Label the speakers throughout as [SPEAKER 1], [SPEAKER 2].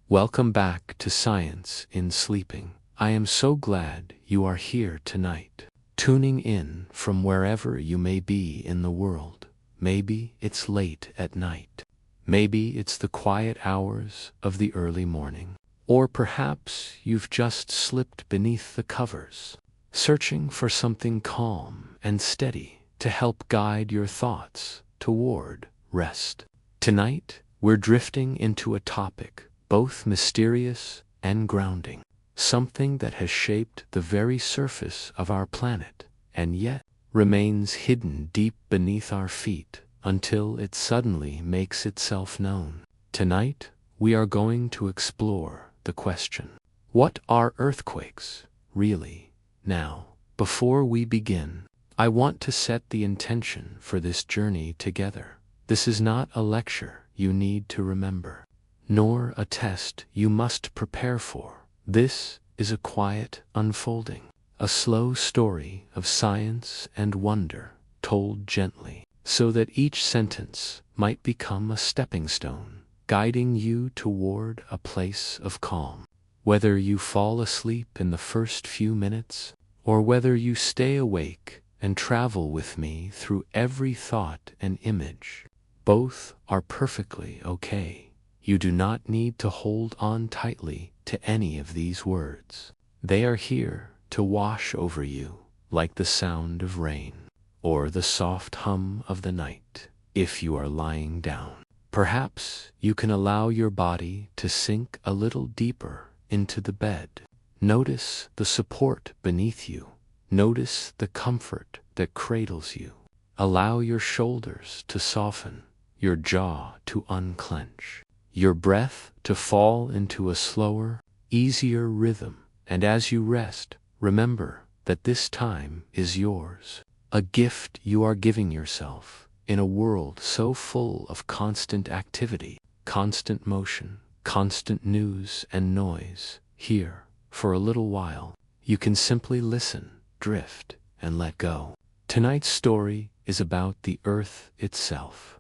[SPEAKER 1] Welcome back to Science in Sleeping. I am so glad you are here tonight, tuning in from wherever you may be in the world. Maybe it's late at night. Maybe it's the quiet hours of the early morning. Or perhaps you've just slipped beneath the covers, searching for something calm and steady to help guide your thoughts toward rest. Tonight, we're drifting into a topic both mysterious and grounding, something that has shaped the very surface of our planet and yet remains hidden deep beneath our feet until it suddenly makes itself known. Tonight, we are going to explore the question, what are earthquakes, really? Now, before we begin, I want to set the intention for this journey together. This is not a lecture you need to remember, nor a test you must prepare for. This is a quiet unfolding, a slow story of science and wonder, told gently, so that each sentence might become a stepping stone, guiding you toward a place of calm. Whether you fall asleep in the first few minutes, or whether you stay awake and travel with me through every thought and image, both are perfectly okay. You do not need to hold on tightly to any of these words. They are here to wash over you like the sound of rain or the soft hum of the night. If you are lying down, perhaps you can allow your body to sink a little deeper into the bed. Notice the support beneath you. Notice the comfort that cradles you. Allow your shoulders to soften, your jaw to unclench, your breath to fall into a slower, easier rhythm. And as you rest, remember that this time is yours, a gift you are giving yourself in a world so full of constant activity, constant motion, constant news and noise. Here, for a little while, you can simply listen, drift, and let go. Tonight's story is about the Earth itself.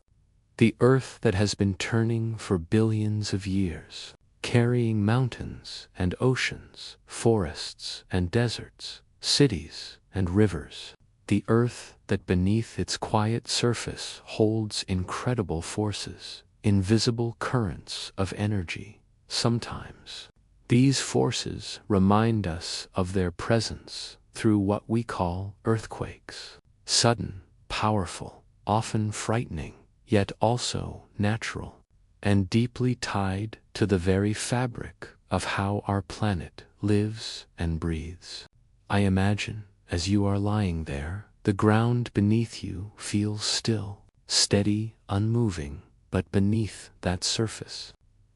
[SPEAKER 1] The Earth that has been turning for billions of years, carrying mountains and oceans, forests and deserts, cities and rivers. The Earth that beneath its quiet surface holds incredible forces, invisible currents of energy. Sometimes, these forces remind us of their presence through what we call earthquakes. Sudden, powerful, often frightening, yet also natural, and deeply tied to the very fabric of how our planet lives and breathes. I imagine, as you are lying there, the ground beneath you feels still, steady, unmoving, but beneath that surface,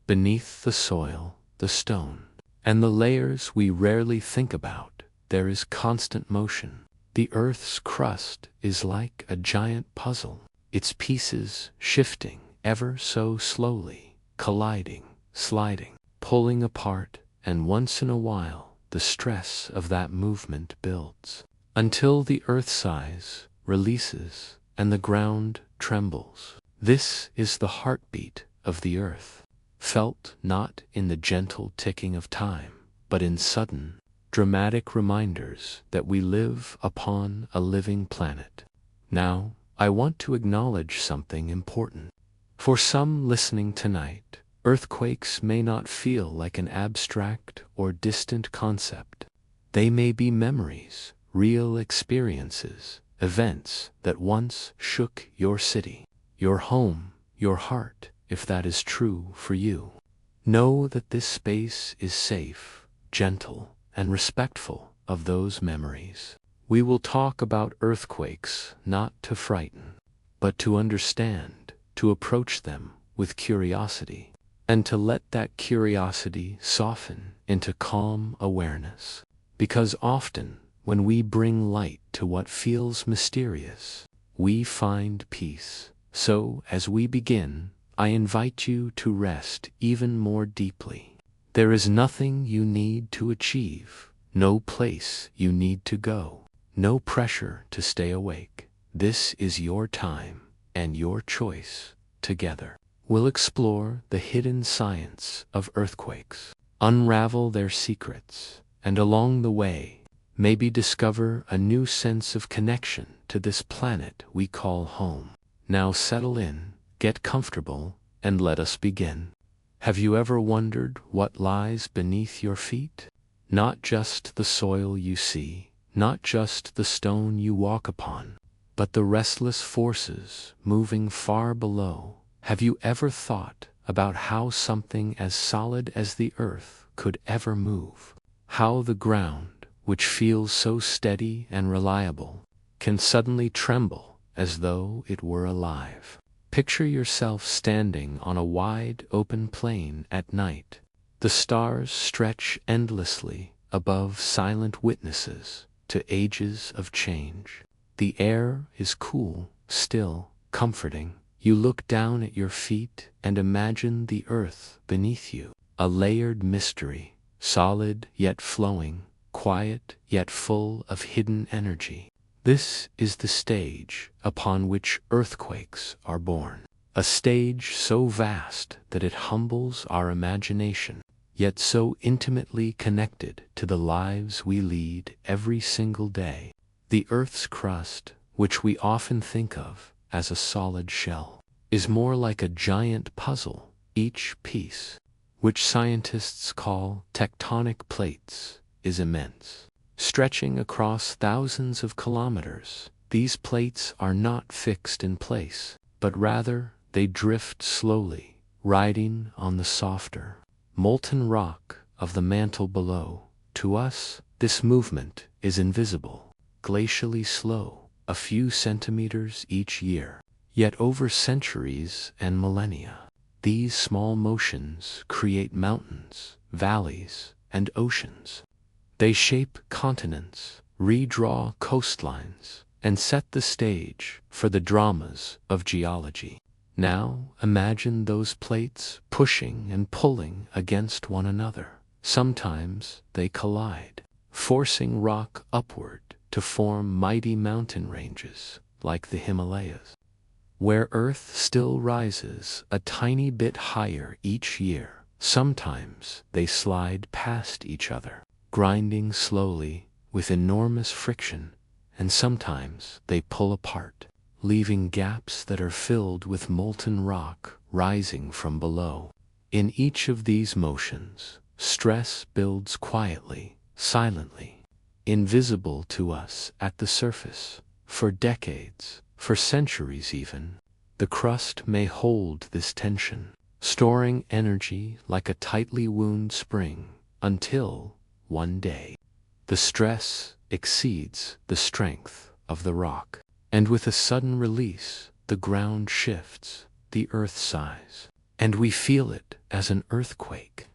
[SPEAKER 1] beneath the soil, the stone, and the layers we rarely think about, there is constant motion. The Earth's crust is like a giant puzzle, its pieces shifting ever so slowly, colliding, sliding, pulling apart, and once in a while the stress of that movement builds, until the Earth sighs, releases, and the ground trembles. This is the heartbeat of the Earth, felt not in the gentle ticking of time, but in sudden, dramatic reminders that we live upon a living planet. Now, I want to acknowledge something important. For some listening tonight, earthquakes may not feel like an abstract or distant concept. They may be memories, real experiences, events that once shook your city, your home, your heart, if that is true for you. Know that this space is safe, gentle, and respectful of those memories. We will talk about earthquakes not to frighten, but to understand, to approach them with curiosity, and to let that curiosity soften into calm awareness. Because often, when we bring light to what feels mysterious, we find peace. So, as we begin, I invite you to rest even more deeply. There is nothing you need to achieve, no place you need to go, no pressure to stay awake. This is your time and your choice together. We'll explore the hidden science of earthquakes, unravel their secrets, and along the way, maybe discover a new sense of connection to this planet we call home. Now settle in, get comfortable, and let us begin. Have you ever wondered what lies beneath your feet? Not just the soil you see, not just the stone you walk upon, but the restless forces moving far below. Have you ever thought about how something as solid as the earth could ever move? How the ground, which feels so steady and reliable, can suddenly tremble as though it were alive? Picture yourself standing on a wide open plain at night. The stars stretch endlessly above, silent witnesses to ages of change. The air is cool, still, comforting. You look down at your feet and imagine the earth beneath you, a layered mystery, solid yet flowing, quiet yet full of hidden energy. This is the stage upon which earthquakes are born, a stage so vast that it humbles our imagination, yet so intimately connected to the lives we lead every single day. The Earth's crust, which we often think of as a solid shell, is more like a giant puzzle. Each piece, which scientists call tectonic plates, is immense. Stretching across thousands of kilometers, these plates are not fixed in place, but rather they drift slowly, riding on the softer, molten rock of the mantle below. To us, this movement is invisible, glacially slow, a few centimeters each year. Yet over centuries and millennia, these small motions create mountains, valleys, and oceans. They shape continents, redraw coastlines, and set the stage for the dramas of geology. Now imagine those plates pushing and pulling against one another. Sometimes they collide, forcing rock upward to form mighty mountain ranges like the Himalayas, where Earth still rises a tiny bit higher each year. Sometimes they slide past each other, grinding slowly with enormous friction, and sometimes they pull apart, leaving gaps that are filled with molten rock rising from below. In each of these motions, stress builds quietly, silently, invisible to us at the surface. For decades, for centuries even, the crust may hold this tension, storing energy like a tightly wound spring, until one day, the stress exceeds the strength of the rock, and with a sudden release, the ground shifts, the earth sighs, and we feel it as an earthquake.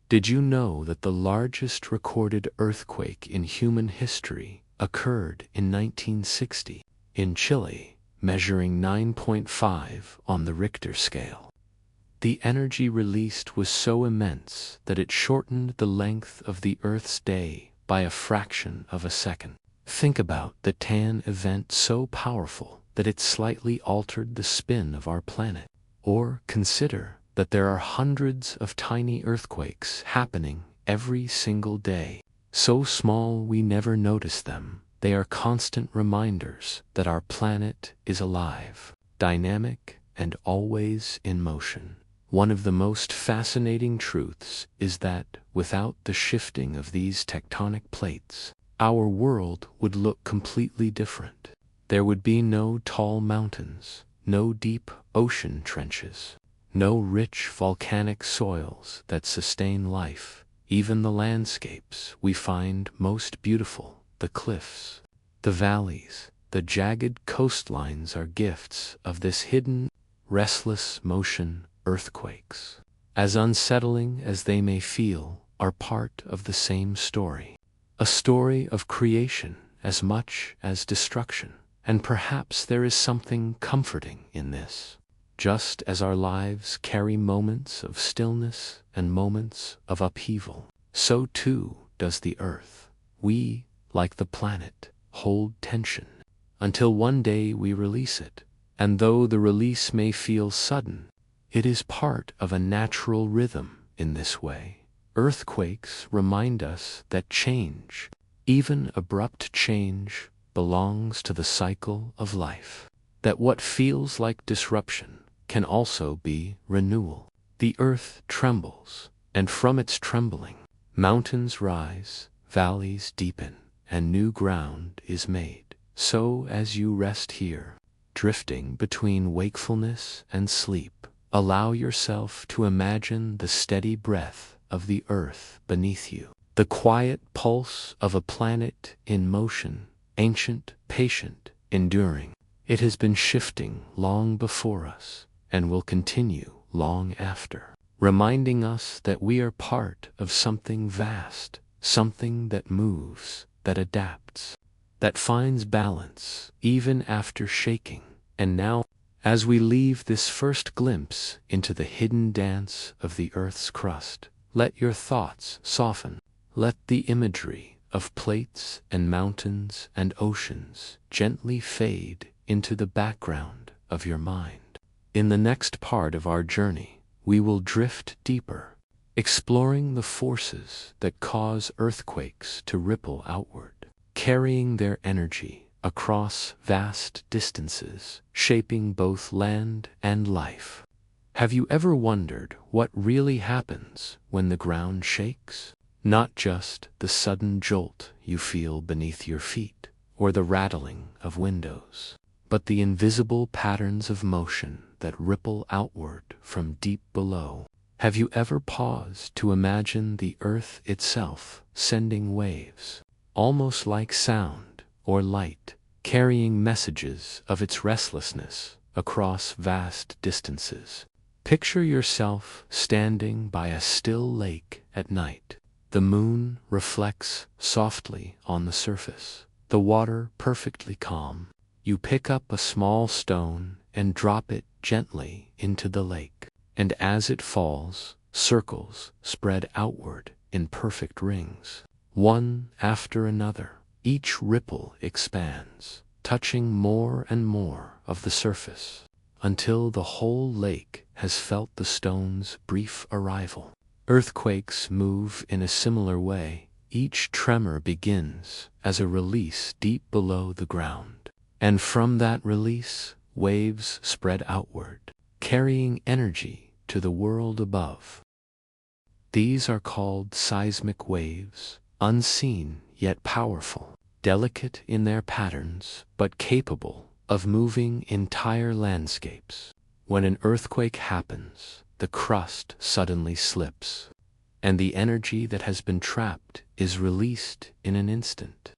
[SPEAKER 1] Did you know that the largest recorded earthquake in human history occurred in 1960 in Chile, measuring 9.5 on the Richter scale? The energy released was so immense that it shortened the length of the Earth's day by a fraction of a second. Think about the Tan event, so powerful that it slightly altered the spin of our planet. Or consider that there are hundreds of tiny earthquakes happening every single day, so small we never notice them. They are constant reminders that our planet is alive, dynamic, and always in motion. One of the most fascinating truths is that without the shifting of these tectonic plates, our world would look completely different. There would be no tall mountains, no deep ocean trenches, no rich volcanic soils that sustain life. Even the landscapes we find most beautiful, the cliffs, the valleys, the jagged coastlines, are gifts of this hidden, restless motion. Earthquakes, as unsettling as they may feel, are part of the same story. A story of creation as much as destruction. And perhaps there is something comforting in this. Just as our lives carry moments of stillness and moments of upheaval, so too does the earth. We, like the planet, hold tension until one day we release it. And though the release may feel sudden, It is part of a natural rhythm. In this way, earthquakes remind us that change, even abrupt change, belongs to the cycle of life. That what feels like disruption can also be renewal. The earth trembles, and from its trembling, mountains rise, valleys deepen, and new ground is made. So as you rest here, drifting between wakefulness and sleep, allow yourself to imagine the steady breath of the earth beneath you, the quiet pulse of a planet in motion, ancient, patient, enduring. It has been shifting long before us, and will continue long after, reminding us that we are part of something vast, something that moves, that adapts, that finds balance even after shaking. And now, as we leave this first glimpse into the hidden dance of the earth's crust, let your thoughts soften. Let the imagery of plates and mountains and oceans gently fade into the background of your mind. In the next part of our journey, we will drift deeper, exploring the forces that cause earthquakes to ripple outward, carrying their energy across vast distances, shaping both land and life. Have you ever wondered what really happens when the ground shakes? Not just the sudden jolt you feel beneath your feet, or the rattling of windows, but the invisible patterns of motion that ripple outward from deep below. Have you ever paused to imagine the earth itself sending waves, almost like sound or light, carrying messages of its restlessness across vast distances? Picture yourself standing by a still lake at night. The moon reflects softly on the surface, the water perfectly calm. You pick up a small stone and drop it gently into the lake, and as it falls, circles spread outward in perfect rings, one after another. Each ripple expands, touching more and more of the surface, until the whole lake has felt the stone's brief arrival. Earthquakes move in a similar way. Each tremor begins as a release deep below the ground, and from that release, waves spread outward, carrying energy to the world above. These are called seismic waves, unseen yet powerful, delicate in their patterns but capable of moving entire landscapes. When an earthquake happens, the crust suddenly slips, and the energy that has been trapped is released in an instant.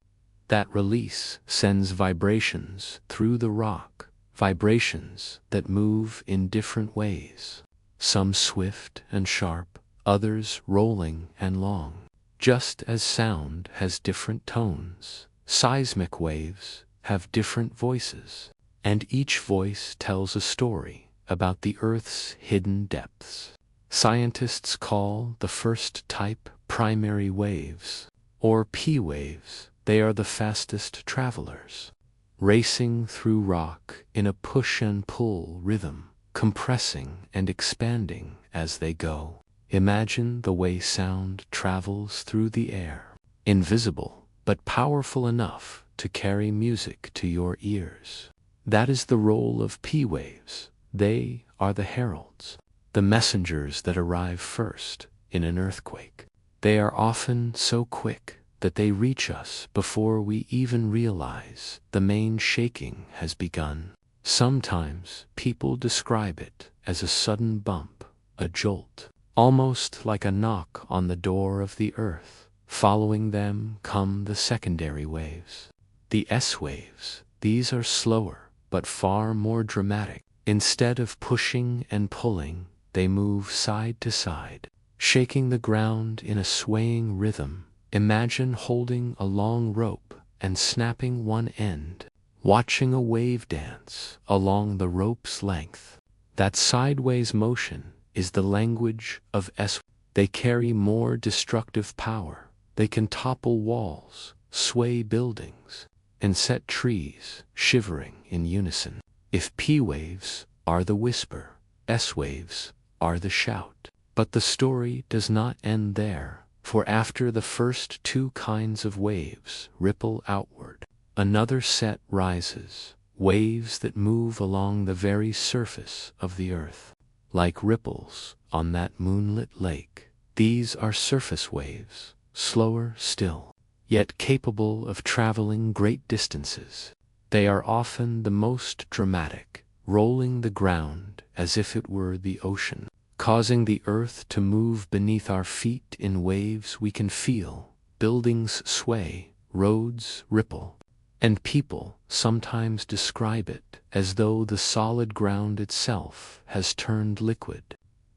[SPEAKER 1] That release sends vibrations through the rock, vibrations that move in different ways, some swift and sharp, others rolling and long. Just as sound has different tones, seismic waves have different voices, and each voice tells a story about the Earth's hidden depths. Scientists call the first type primary waves, or P waves. They are the fastest travelers, racing through rock in a push and pull rhythm, compressing and expanding as they go. Imagine the way sound travels through the air, invisible but powerful enough to carry music to your ears. That is the role of P waves. They are the heralds, the messengers that arrive first in an earthquake. They are often so quick that they reach us before we even realize the main shaking has begun. Sometimes people describe it as a sudden bump, a jolt, almost like a knock on the door of the earth. Following them come the secondary waves, the S waves. These are slower but far more dramatic. Instead of pushing and pulling, they move side to side, shaking the ground in a swaying rhythm. Imagine holding a long rope and snapping one end, watching a wave dance along the rope's length. That sideways motion is the language of S. They carry more destructive power. They can topple walls, sway buildings, and set trees shivering in unison. If P waves are the whisper, S-waves are the shout. But the story does not end there, for after the first two kinds of waves ripple outward, another set rises, waves that move along the very surface of the earth. Like ripples on that moonlit lake, these are surface waves, slower still, yet capable of traveling great distances. They are often the most dramatic, rolling the ground as if it were the ocean, causing the earth to move beneath our feet in waves we can feel. Buildings sway, roads ripple, and people sometimes describe it as though the solid ground itself has turned liquid.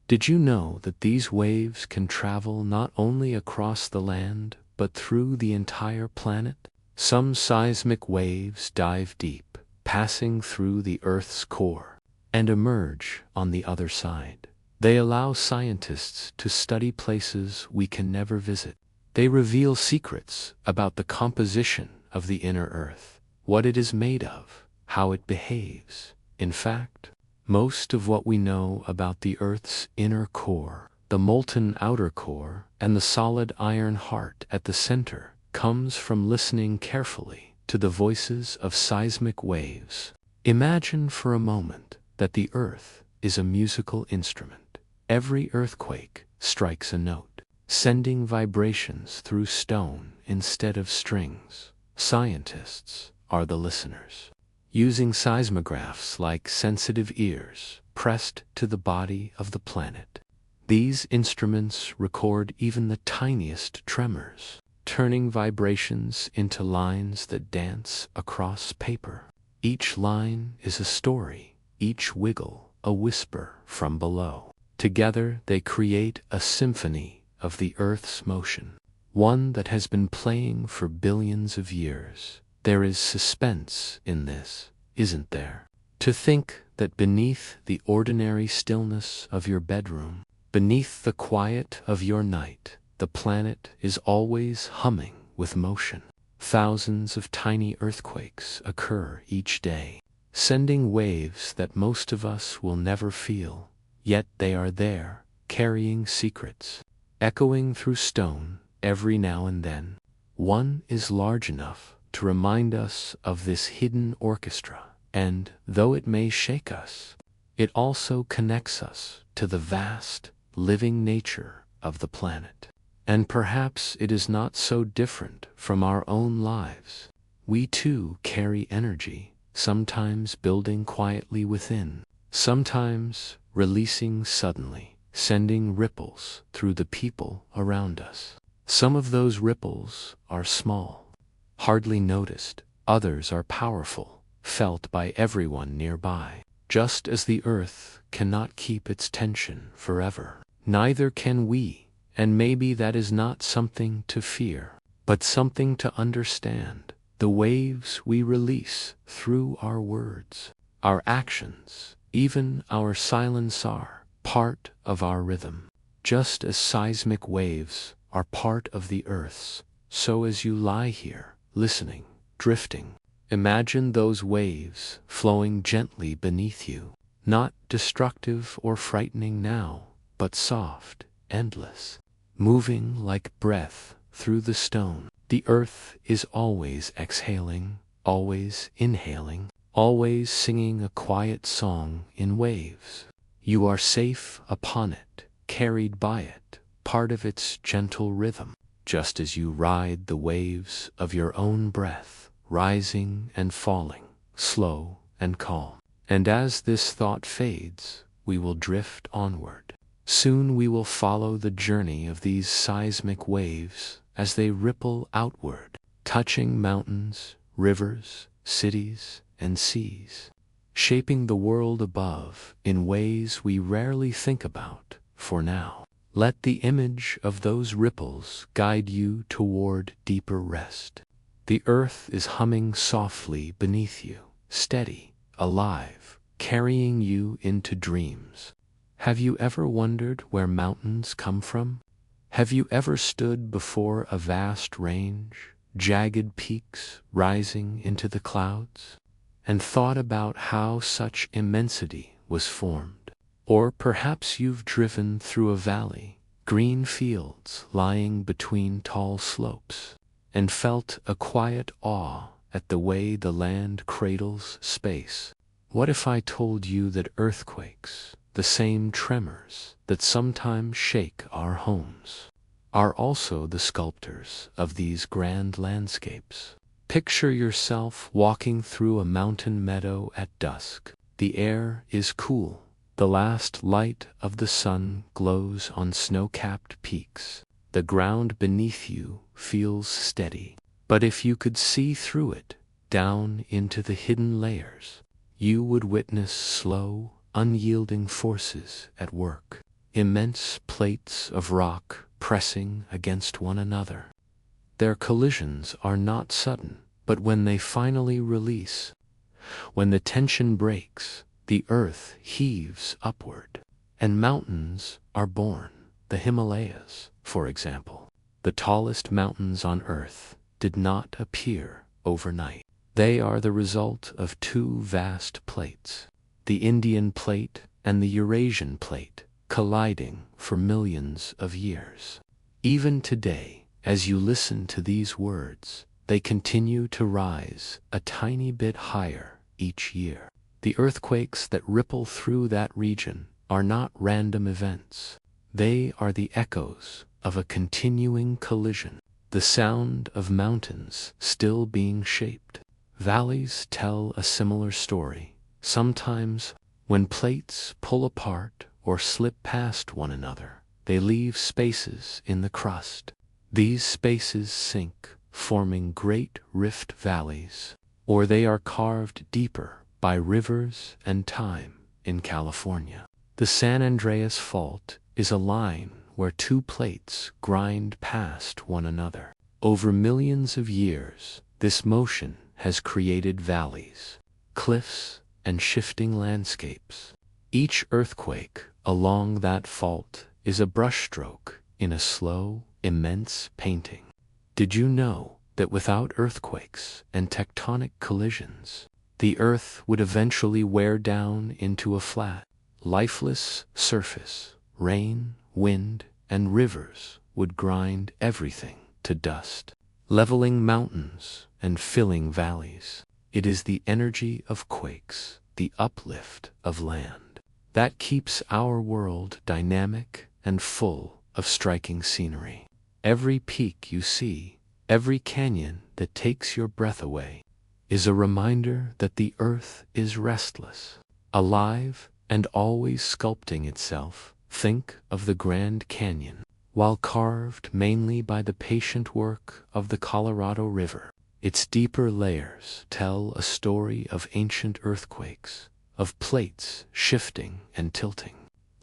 [SPEAKER 1] Did you know that these waves can travel not only across the land, but through the entire planet? Some seismic waves dive deep, passing through the Earth's core, and emerge on the other side. They allow scientists to study places we can never visit. They reveal secrets about the composition of the inner Earth, what it is made of, how it behaves. In fact, most of what we know about the Earth's inner core, the molten outer core, and the solid iron heart at the center, comes from listening carefully to the voices of seismic waves. Imagine for a moment that the Earth is a musical instrument. Every earthquake strikes a note, sending vibrations through stone instead of strings. Scientists are the listeners, using seismographs like sensitive ears pressed to the body of the planet. These instruments record even the tiniest tremors, turning vibrations into lines that dance across paper. Each line is a story, each wiggle a whisper from below. Together they create a symphony of the Earth's motion, one that has been playing for billions of years. There is suspense in this, isn't there? To think that beneath the ordinary stillness of your bedroom, beneath the quiet of your night, the planet is always humming with motion. Thousands of tiny earthquakes occur each day, sending waves that most of us will never feel. Yet they are there, carrying secrets, echoing through stone every now and then. One is large enough to remind us of this hidden orchestra, and though it may shake us, it also connects us to the vast, living nature of the planet. And perhaps it is not so different from our own lives. We too carry energy, sometimes building quietly within, sometimes releasing suddenly, sending ripples through the people around us. Some of those ripples are small, hardly noticed. Others are powerful, felt by everyone nearby. Just as the Earth cannot keep its tension forever, neither can we, and maybe that is not something to fear, but something to understand. The waves we release through our words, our actions, even our silence are part of our rhythm. Just as seismic waves are part of the Earth's, so as you lie here, listening, drifting, imagine those waves flowing gently beneath you, not destructive or frightening now, but soft, endless, moving like breath through the stone. The Earth is always exhaling, always inhaling, always singing a quiet song in waves. You are safe upon it, carried by it, part of its gentle rhythm, just as you ride the waves of your own breath, rising and falling, slow and calm. And as this thought fades, we will drift onward. Soon we will follow the journey of these seismic waves as they ripple outward, touching mountains, rivers, cities, and seas, shaping the world above in ways we rarely think about. For now, let the image of those ripples guide you toward deeper rest. The Earth is humming softly beneath you, steady, alive, carrying you into dreams. Have you ever wondered where mountains come from? Have you ever stood before a vast range, jagged peaks rising into the clouds, and thought about how such immensity was formed? Or perhaps you've driven through a valley, green fields lying between tall slopes, and felt a quiet awe at the way the land cradles space. What if I told you that earthquakes, the same tremors that sometimes shake our homes, are also the sculptors of these grand landscapes? Picture yourself walking through a mountain meadow at dusk. The air is cool. The last light of the sun glows on snow-capped peaks. The ground beneath you feels steady. But if you could see through it, down into the hidden layers, you would witness slow, unyielding forces at work. Immense plates of rock pressing against one another. Their collisions are not sudden, but when they finally release, when the tension breaks, the earth heaves upward, and mountains are born. The Himalayas, for example, the tallest mountains on earth, did not appear overnight. They are the result of two vast plates, the Indian plate and the Eurasian plate, colliding for millions of years. Even today, as you listen to these words, they continue to rise a tiny bit higher each year. The earthquakes that ripple through that region are not random events. They are the echoes of a continuing collision, the sound of mountains still being shaped. Valleys tell a similar story. Sometimes, when plates pull apart or slip past one another, they leave spaces in the crust. These spaces sink, forming great rift valleys, or they are carved deeper by rivers and time. In California, the San Andreas Fault is a line where two plates grind past one another. Over millions of years, this motion has created valleys, cliffs, and shifting landscapes. Each earthquake along that fault is a brushstroke in a slow, immense painting. Did you know that without earthquakes and tectonic collisions, the earth would eventually wear down into a flat, lifeless surface? Rain, wind, and rivers would grind everything to dust, leveling mountains and filling valleys. It is the energy of quakes, the uplift of land, that keeps our world dynamic and full of striking scenery. Every peak you see, every canyon that takes your breath away, is a reminder that the earth is restless, alive, and always sculpting itself. Think of the Grand Canyon. While carved mainly by the patient work of the Colorado River, its deeper layers tell a story of ancient earthquakes, of plates shifting and tilting,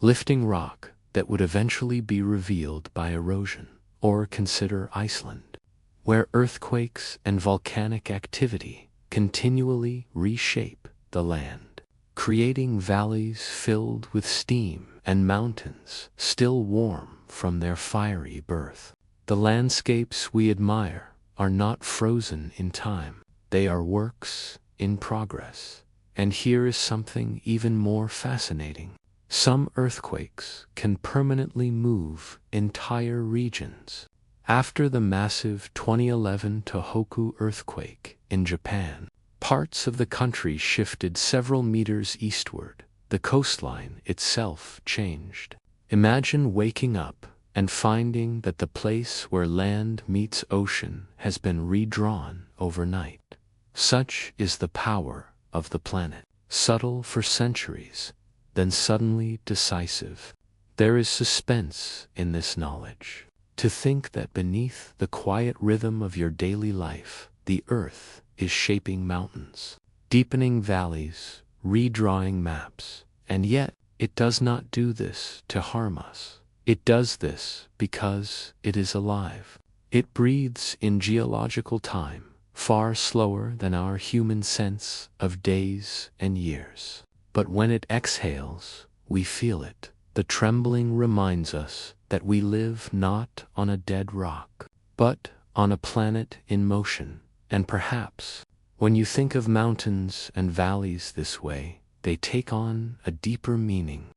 [SPEAKER 1] lifting rock that would eventually be revealed by erosion. Or consider Iceland, where earthquakes and volcanic activity continually reshape the land, creating valleys filled with steam and mountains still warm from their fiery birth. The landscapes we admire are not frozen in time. They are works in progress. And here is something even more fascinating. Some earthquakes can permanently move entire regions. After the massive 2011 Tohoku earthquake in Japan, parts of the country shifted several meters eastward. The coastline itself changed. Imagine waking up and finding that the place where land meets ocean has been redrawn overnight. Such is the power of the planet. Subtle for centuries, then suddenly decisive. There is suspense in this knowledge. To think that beneath the quiet rhythm of your daily life, the earth is shaping mountains, deepening valleys, redrawing maps, and yet it does not do this to harm us. It does this because it is alive. It breathes in geological time, far slower than our human sense of days and years. But when it exhales, we feel it. The trembling reminds us that we live not on a dead rock, but on a planet in motion. And perhaps, when you think of mountains and valleys this way, they take on a deeper meaning.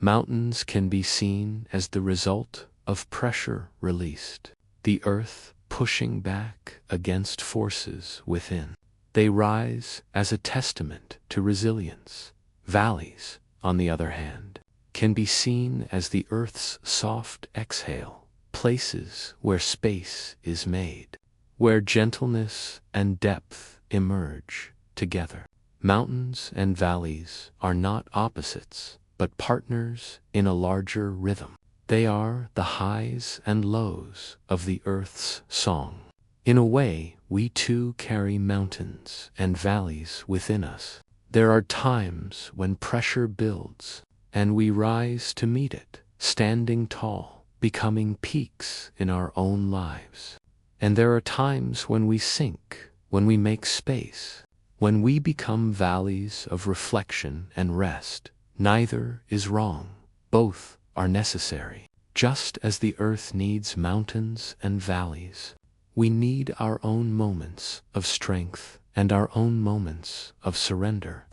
[SPEAKER 1] Mountains can be seen as the result of pressure released, the earth pushing back against forces within. They rise as a testament to resilience. Valleys, on the other hand, can be seen as the earth's soft exhale, places where space is made, where gentleness and depth emerge together. Mountains and valleys are not opposites, but partners in a larger rhythm. They are the highs and lows of the earth's song. In a way, we too carry mountains and valleys within us. There are times when pressure builds, and we rise to meet it, standing tall, becoming peaks in our own lives. And there are times when we sink, when we make space, when we become valleys of reflection and rest. Neither is wrong. Both are necessary. Just as the earth needs mountains and valleys, we need our own moments of strength and our own moments of surrender.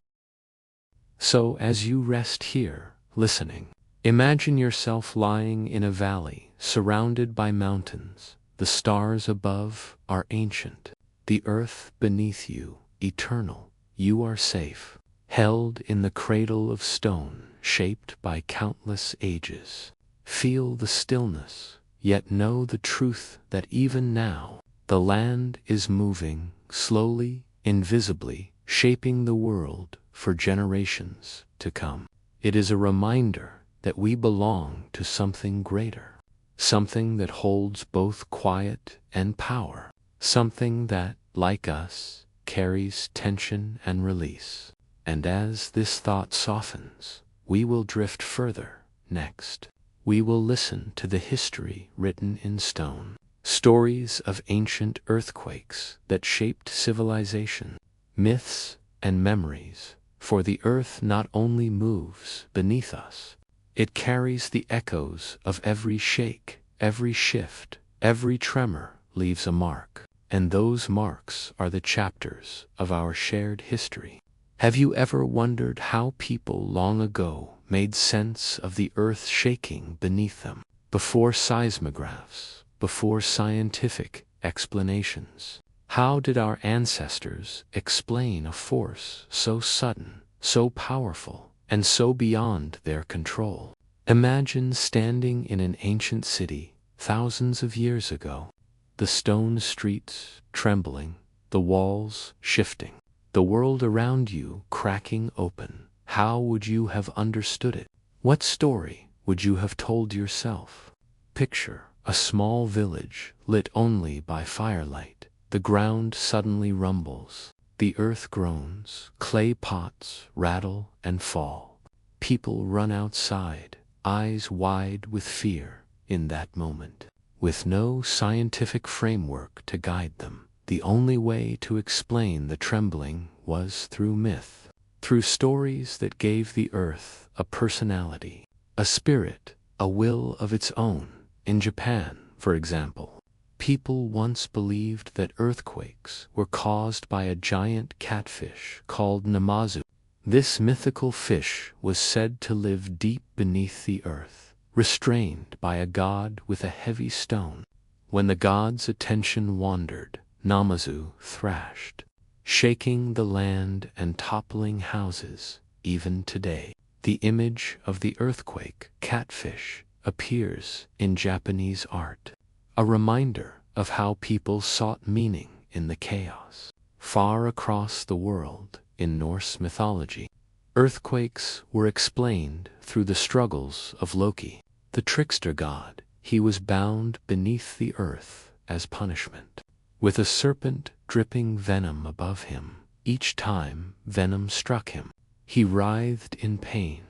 [SPEAKER 1] So as you rest here, listening, imagine yourself lying in a valley surrounded by mountains. The stars above are ancient, the earth beneath you eternal. You are safe, held in the cradle of stone, shaped by countless ages. Feel the stillness, yet know the truth that even now, the land is moving, slowly, invisibly, shaping the world for generations to come. It is a reminder that we belong to something greater, something that holds both quiet and power, something that, like us, carries tension and release. And as this thought softens, we will drift further. Next, we will listen to the history written in stone, stories of ancient earthquakes that shaped civilization, myths and memories, for the earth not only moves beneath us, it carries the echoes of every shake, every shift, every tremor leaves a mark, and those marks are the chapters of our shared history. Have you ever wondered how people long ago made sense of the earth shaking beneath them? Before seismographs, before scientific explanations, how did our ancestors explain a force so sudden, so powerful, and so beyond their control? Imagine standing in an ancient city thousands of years ago, the stone streets trembling, the walls shifting, the world around you cracking open. How would you have understood it? What story would you have told yourself? Picture a small village lit only by firelight. The ground suddenly rumbles. The earth groans. Clay pots rattle and fall. People run outside, eyes wide with fear in that moment. With no scientific framework to guide them, the only way to explain the trembling was through myth, through stories that gave the earth a personality, a spirit, a will of its own. In Japan, for example, people once believed that earthquakes were caused by a giant catfish called Namazu. This mythical fish was said to live deep beneath the earth, restrained by a god with a heavy stone. When the god's attention wandered, Namazu thrashed, shaking the land and toppling houses. Even today, the image of the earthquake catfish appears in Japanese art, a reminder of how people sought meaning in the chaos. Far across the world, in Norse mythology, earthquakes were explained through the struggles of Loki, the trickster god. He was bound beneath the earth as punishment, with a serpent dripping venom above him. Each time venom struck him, he writhed in pain,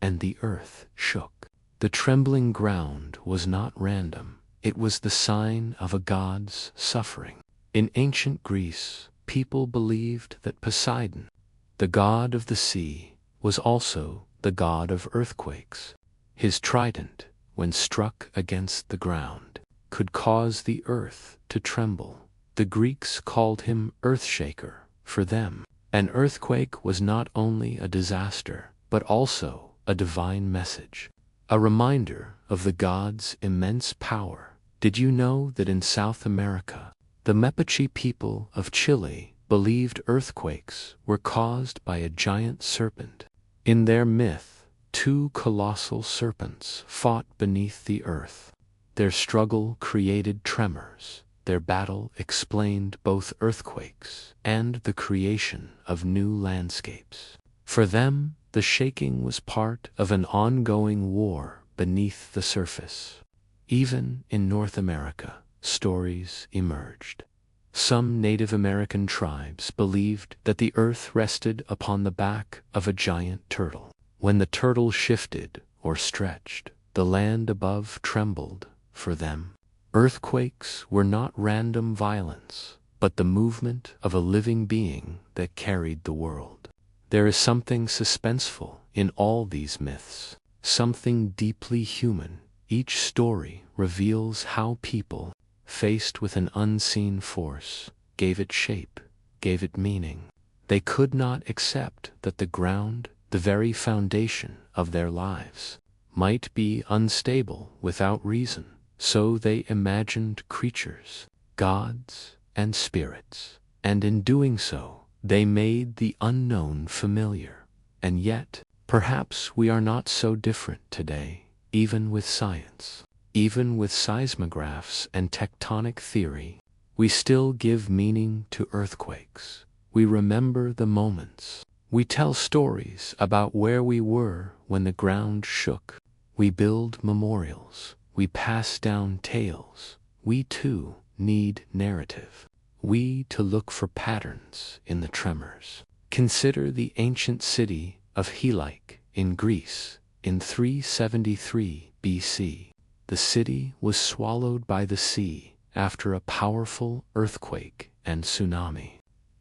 [SPEAKER 1] and the earth shook. The trembling ground was not random. It was the sign of a god's suffering. In ancient Greece, people believed that Poseidon, the god of the sea, was also the god of earthquakes. His trident, when struck against the ground, could cause the earth to tremble. The Greeks called him Earthshaker. For them, an earthquake was not only a disaster, but also a divine message. a reminder of the gods' immense power. Did you know that in South America, the Mapuche people of Chile believed earthquakes were caused by a giant serpent? In their myth, two colossal serpents fought beneath the earth. Their struggle created tremors. Their battle explained both earthquakes and the creation of new landscapes. For them, the shaking was part of an ongoing war beneath the surface. Even in North America, stories emerged. Some Native American tribes believed that the earth rested upon the back of a giant turtle. When the turtle shifted or stretched, the land above trembled. For them, earthquakes were not random violence, but the movement of a living being that carried the world. There is something suspenseful in all these myths, something deeply human. Each story reveals how people, faced with an unseen force, gave it shape, gave it meaning. They could not accept that the ground, the very foundation of their lives, might be unstable without reason. So they imagined creatures, gods, and spirits, and in doing so, they made the unknown familiar. And yet, perhaps we are not so different today, even with science. Even with seismographs and tectonic theory, we still give meaning to earthquakes. We remember the moments. We tell stories about where we were when the ground shook. We build memorials. We pass down tales. We too need narrative. We to look for patterns in the tremors. Consider the ancient city of Helike in Greece in 373 BC. The city was swallowed by the sea after a powerful earthquake and tsunami.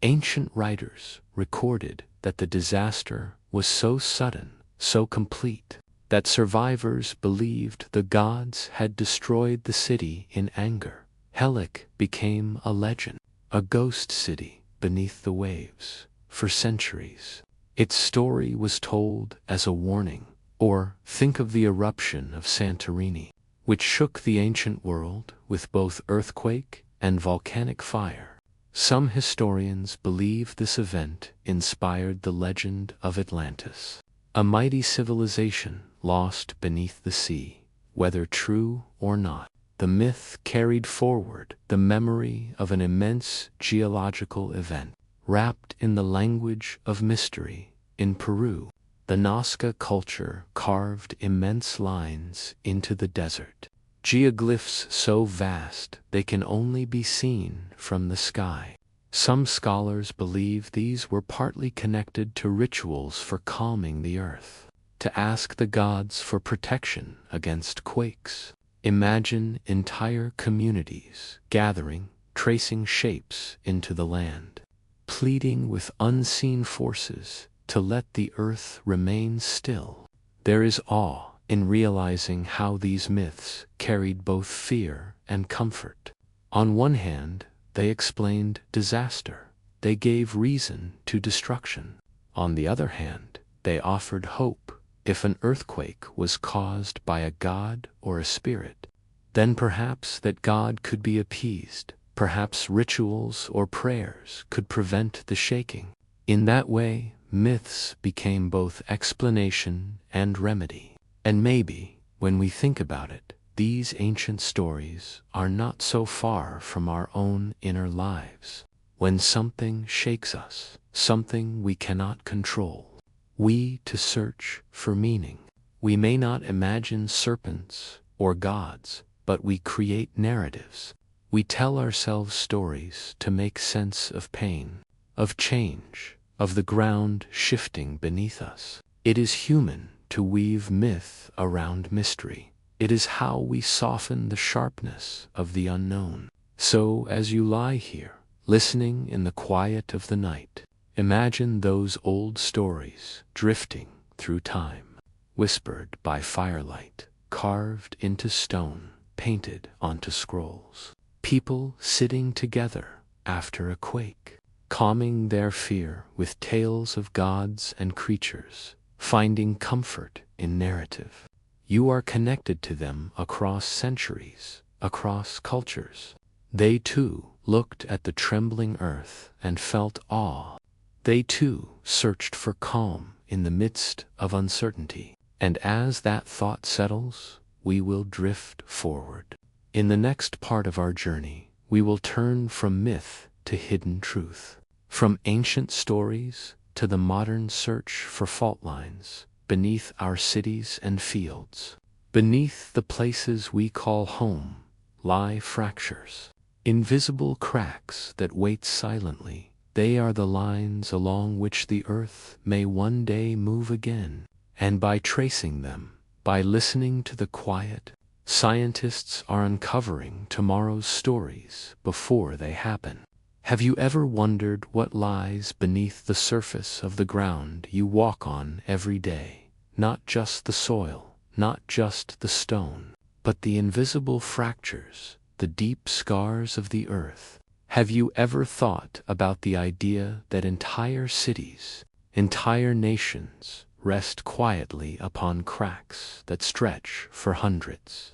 [SPEAKER 1] Ancient writers recorded that the disaster was so sudden, so complete, that survivors believed the gods had destroyed the city in anger. Helike became a legend, a ghost city beneath the waves. For centuries, its story was told as a warning. Or think of the eruption of Santorini, which shook the ancient world with both earthquake and volcanic fire. Some historians believe this event inspired the legend of Atlantis, a mighty civilization lost beneath the sea. Whether true or not, the myth carried forward the memory of an immense geological event. Wrapped in the language of mystery, in Peru, the Nazca culture carved immense lines into the desert. Geoglyphs so vast they can only be seen from the sky. Some scholars believe these were partly connected to rituals for calming the earth, to ask the gods for protection against quakes. Imagine entire communities gathering, tracing shapes into the land, pleading with unseen forces to let the earth remain still. There is awe in realizing how these myths carried both fear and comfort. On one hand, they explained disaster. They gave reason to destruction. On the other hand, they offered hope. If an earthquake was caused by a god or a spirit, then perhaps that god could be appeased. Perhaps rituals or prayers could prevent the shaking. In that way, myths became both explanation and remedy. And maybe, when we think about it, these ancient stories are not so far from our own inner lives. When something shakes us, something we cannot control, we to search for meaning. We may not imagine serpents or gods, but we create narratives. We tell ourselves stories to make sense of pain, of change, of the ground shifting beneath us. It is human to weave myth around mystery. It is how we soften the sharpness of the unknown. So as you lie here, listening in the quiet of the night, imagine those old stories drifting through time, whispered by firelight, carved into stone, painted onto scrolls. People sitting together after a quake, calming their fear with tales of gods and creatures, finding comfort in narrative. You are connected to them across centuries, across cultures. They too looked at the trembling earth and felt awe. They too searched for calm in the midst of uncertainty. And as that thought settles, we will drift forward. In the next part of our journey, we will turn from myth to hidden truth, from ancient stories to the modern search for fault lines beneath our cities and fields. Beneath the places we call home lie fractures, invisible cracks that wait silently. They are the lines along which the earth may one day move again. And by tracing them, by listening to the quiet, scientists are uncovering tomorrow's stories before they happen. Have you ever wondered what lies beneath the surface of the ground you walk on every day? Not just the soil, not just the stone, but the invisible fractures, the deep scars of the earth. Have you ever thought about the idea that entire cities, entire nations, rest quietly upon cracks that stretch for hundreds,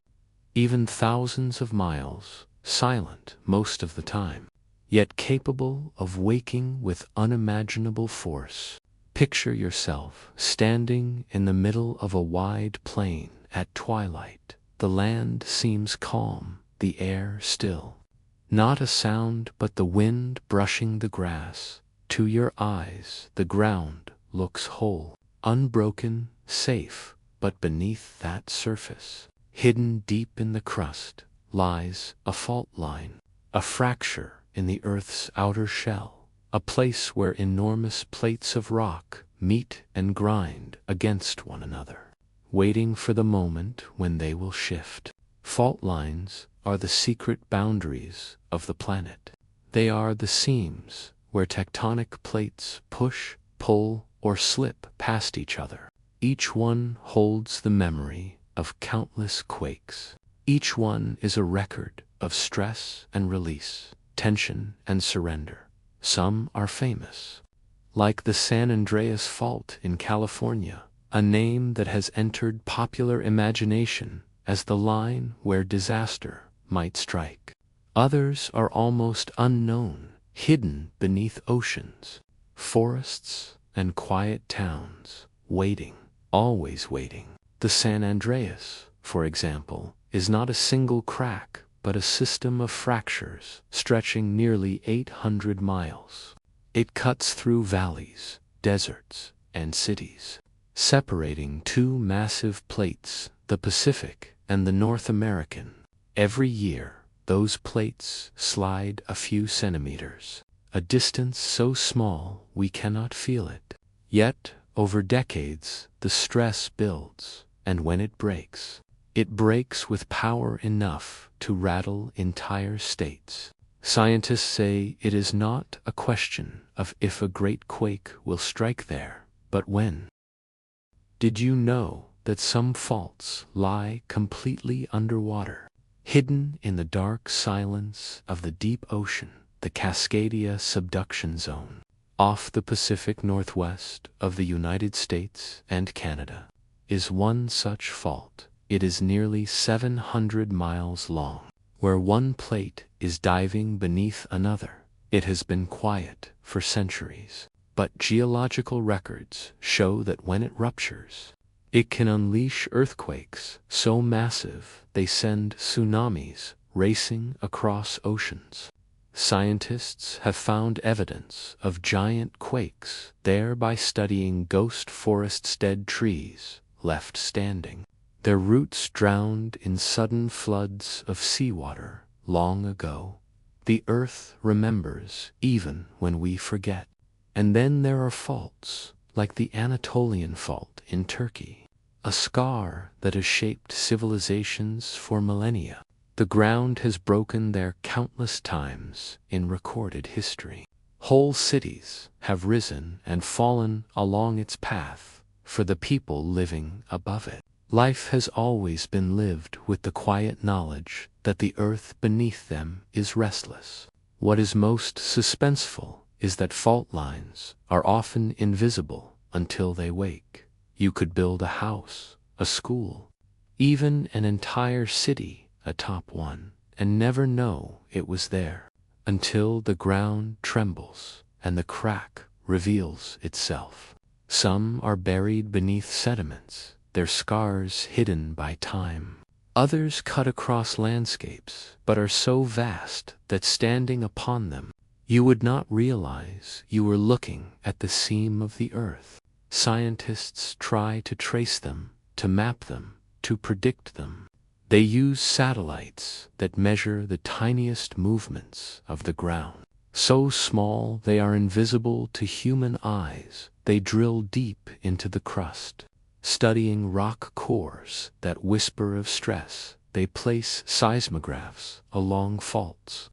[SPEAKER 1] even thousands of miles, silent most of the time, yet capable of waking with unimaginable force? Picture yourself standing in the middle of a wide plain at twilight. The land seems calm, the air still. Not a sound but the wind brushing the grass. To your eyes, the ground looks whole, unbroken, safe, but beneath that surface, hidden deep in the crust, lies a fault line, a fracture in the Earth's outer shell, a place where enormous plates of rock meet and grind against one another, waiting for the moment when they will shift. Fault lines are the secret boundaries of the planet. They are the seams where tectonic plates push, pull, or slip past each other. Each one holds the memory of countless quakes. Each one is a record of stress and release, tension and surrender. Some are famous, like the San Andreas Fault in California, a name that has entered popular imagination as the line where disaster might strike. Others are almost unknown, hidden beneath oceans, forests, and quiet towns, waiting, always waiting. The San Andreas, for example, is not a single crack, but a system of fractures stretching nearly 800 miles. It cuts through valleys, deserts, and cities, separating two massive plates, the Pacific and the North American. Every year, those plates slide a few centimeters, a distance so small we cannot feel it. Yet, over decades, the stress builds, and when it breaks with power enough to rattle entire states. Scientists say it is not a question of if a great quake will strike there, but when. Did you know that some faults lie completely underwater, hidden in the dark silence of the deep ocean? The Cascadia subduction zone, off the Pacific Northwest of the United States and Canada, is one such fault. It is nearly 700 miles long, where one plate is diving beneath another. It has been quiet for centuries, but geological records show that when it ruptures, it can unleash earthquakes so massive they send tsunamis racing across oceans. Scientists have found evidence of giant quakes there by studying ghost forests, dead trees left standing, their roots drowned in sudden floods of seawater long ago. The earth remembers even when we forget. And then there are faults, like the Anatolian Fault in Turkey, a scar that has shaped civilizations for millennia. The ground has broken there countless times in recorded history. Whole cities have risen and fallen along its path for the people living above it. Life has always been lived with the quiet knowledge that the earth beneath them is restless. What is most suspenseful is that fault lines are often invisible until they wake. You could build a house, a school, even an entire city atop one, and never know it was there, until the ground trembles and the crack reveals itself. Some are buried beneath sediments, their scars hidden by time. Others cut across landscapes, but are so vast that standing upon them, you would not realize you were looking at the seam of the earth. Scientists try to trace them, to map them, to predict them. They use satellites that measure the tiniest movements of the ground. So small they are invisible to human eyes, they drill deep into the crust. Studying rock cores that whisper of stress, they place seismographs along faults,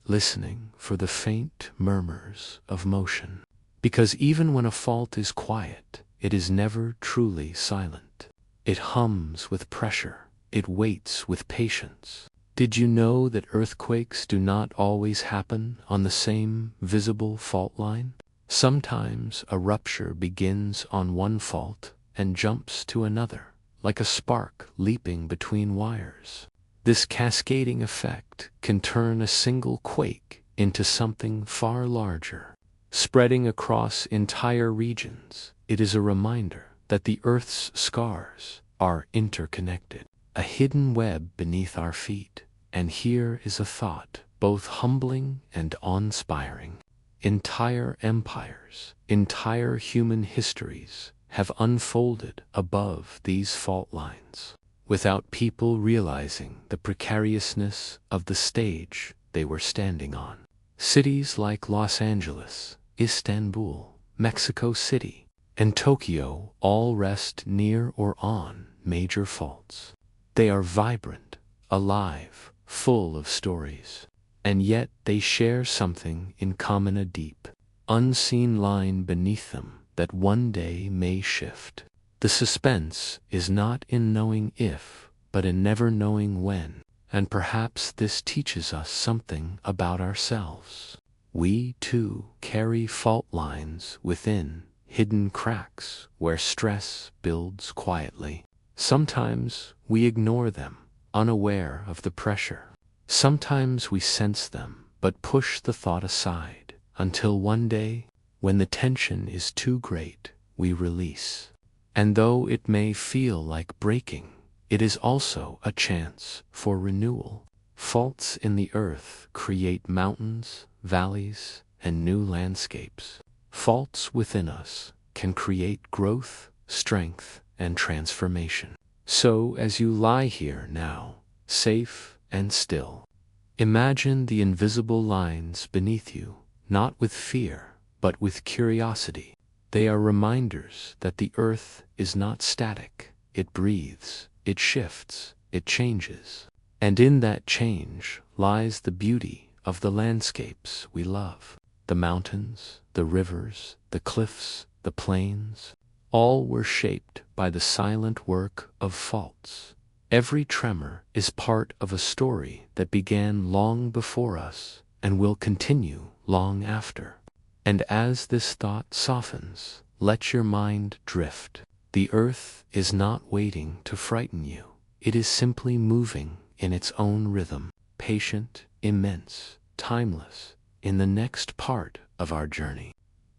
[SPEAKER 1] listening for the faint murmurs of motion. Because even when a fault is quiet, it is never truly silent. It hums with pressure, it waits with patience. Did you know that earthquakes do not always happen on the same visible fault line? Sometimes a rupture begins on one fault and jumps to another, like a spark leaping between wires. This cascading effect can turn a single quake into something far larger. Spreading across entire regions, it is a reminder that the Earth's scars are interconnected, a hidden web beneath our feet. And here is a thought, both humbling and awe-inspiring. Entire empires, entire human histories have unfolded above these fault lines, without people realizing the precariousness of the stage they were standing on. Cities like Los Angeles, Istanbul, Mexico City, and Tokyo all rest near or on major faults. They are vibrant, alive, full of stories, and yet they share something in common: a deep, unseen line beneath them that one day may shift. The suspense is not in knowing if, but in never knowing when, and perhaps this teaches us something about ourselves. We, too, carry fault lines within, hidden cracks where stress builds quietly. Sometimes we ignore them, unaware of the pressure. Sometimes we sense them, but push the thought aside, until one day, when the tension is too great, we release. And though it may feel like breaking, it is also a chance for renewal. Faults in the earth create mountains, valleys, and new landscapes. Faults within us can create growth, strength, and transformation. So as you lie here now, safe and still, imagine the invisible lines beneath you, not with fear, but with curiosity. They are reminders that the earth is not static. It breathes, it shifts, it changes. And in that change lies the beauty of the landscapes we love. The mountains, the rivers, the cliffs, the plains, all were shaped by the silent work of faults. Every tremor is part of a story that began long before us and will continue long after. And as this thought softens, let your mind drift. The earth is not waiting to frighten you. It is simply moving in its own rhythm, patient, immense, timeless. In the next part of our journey,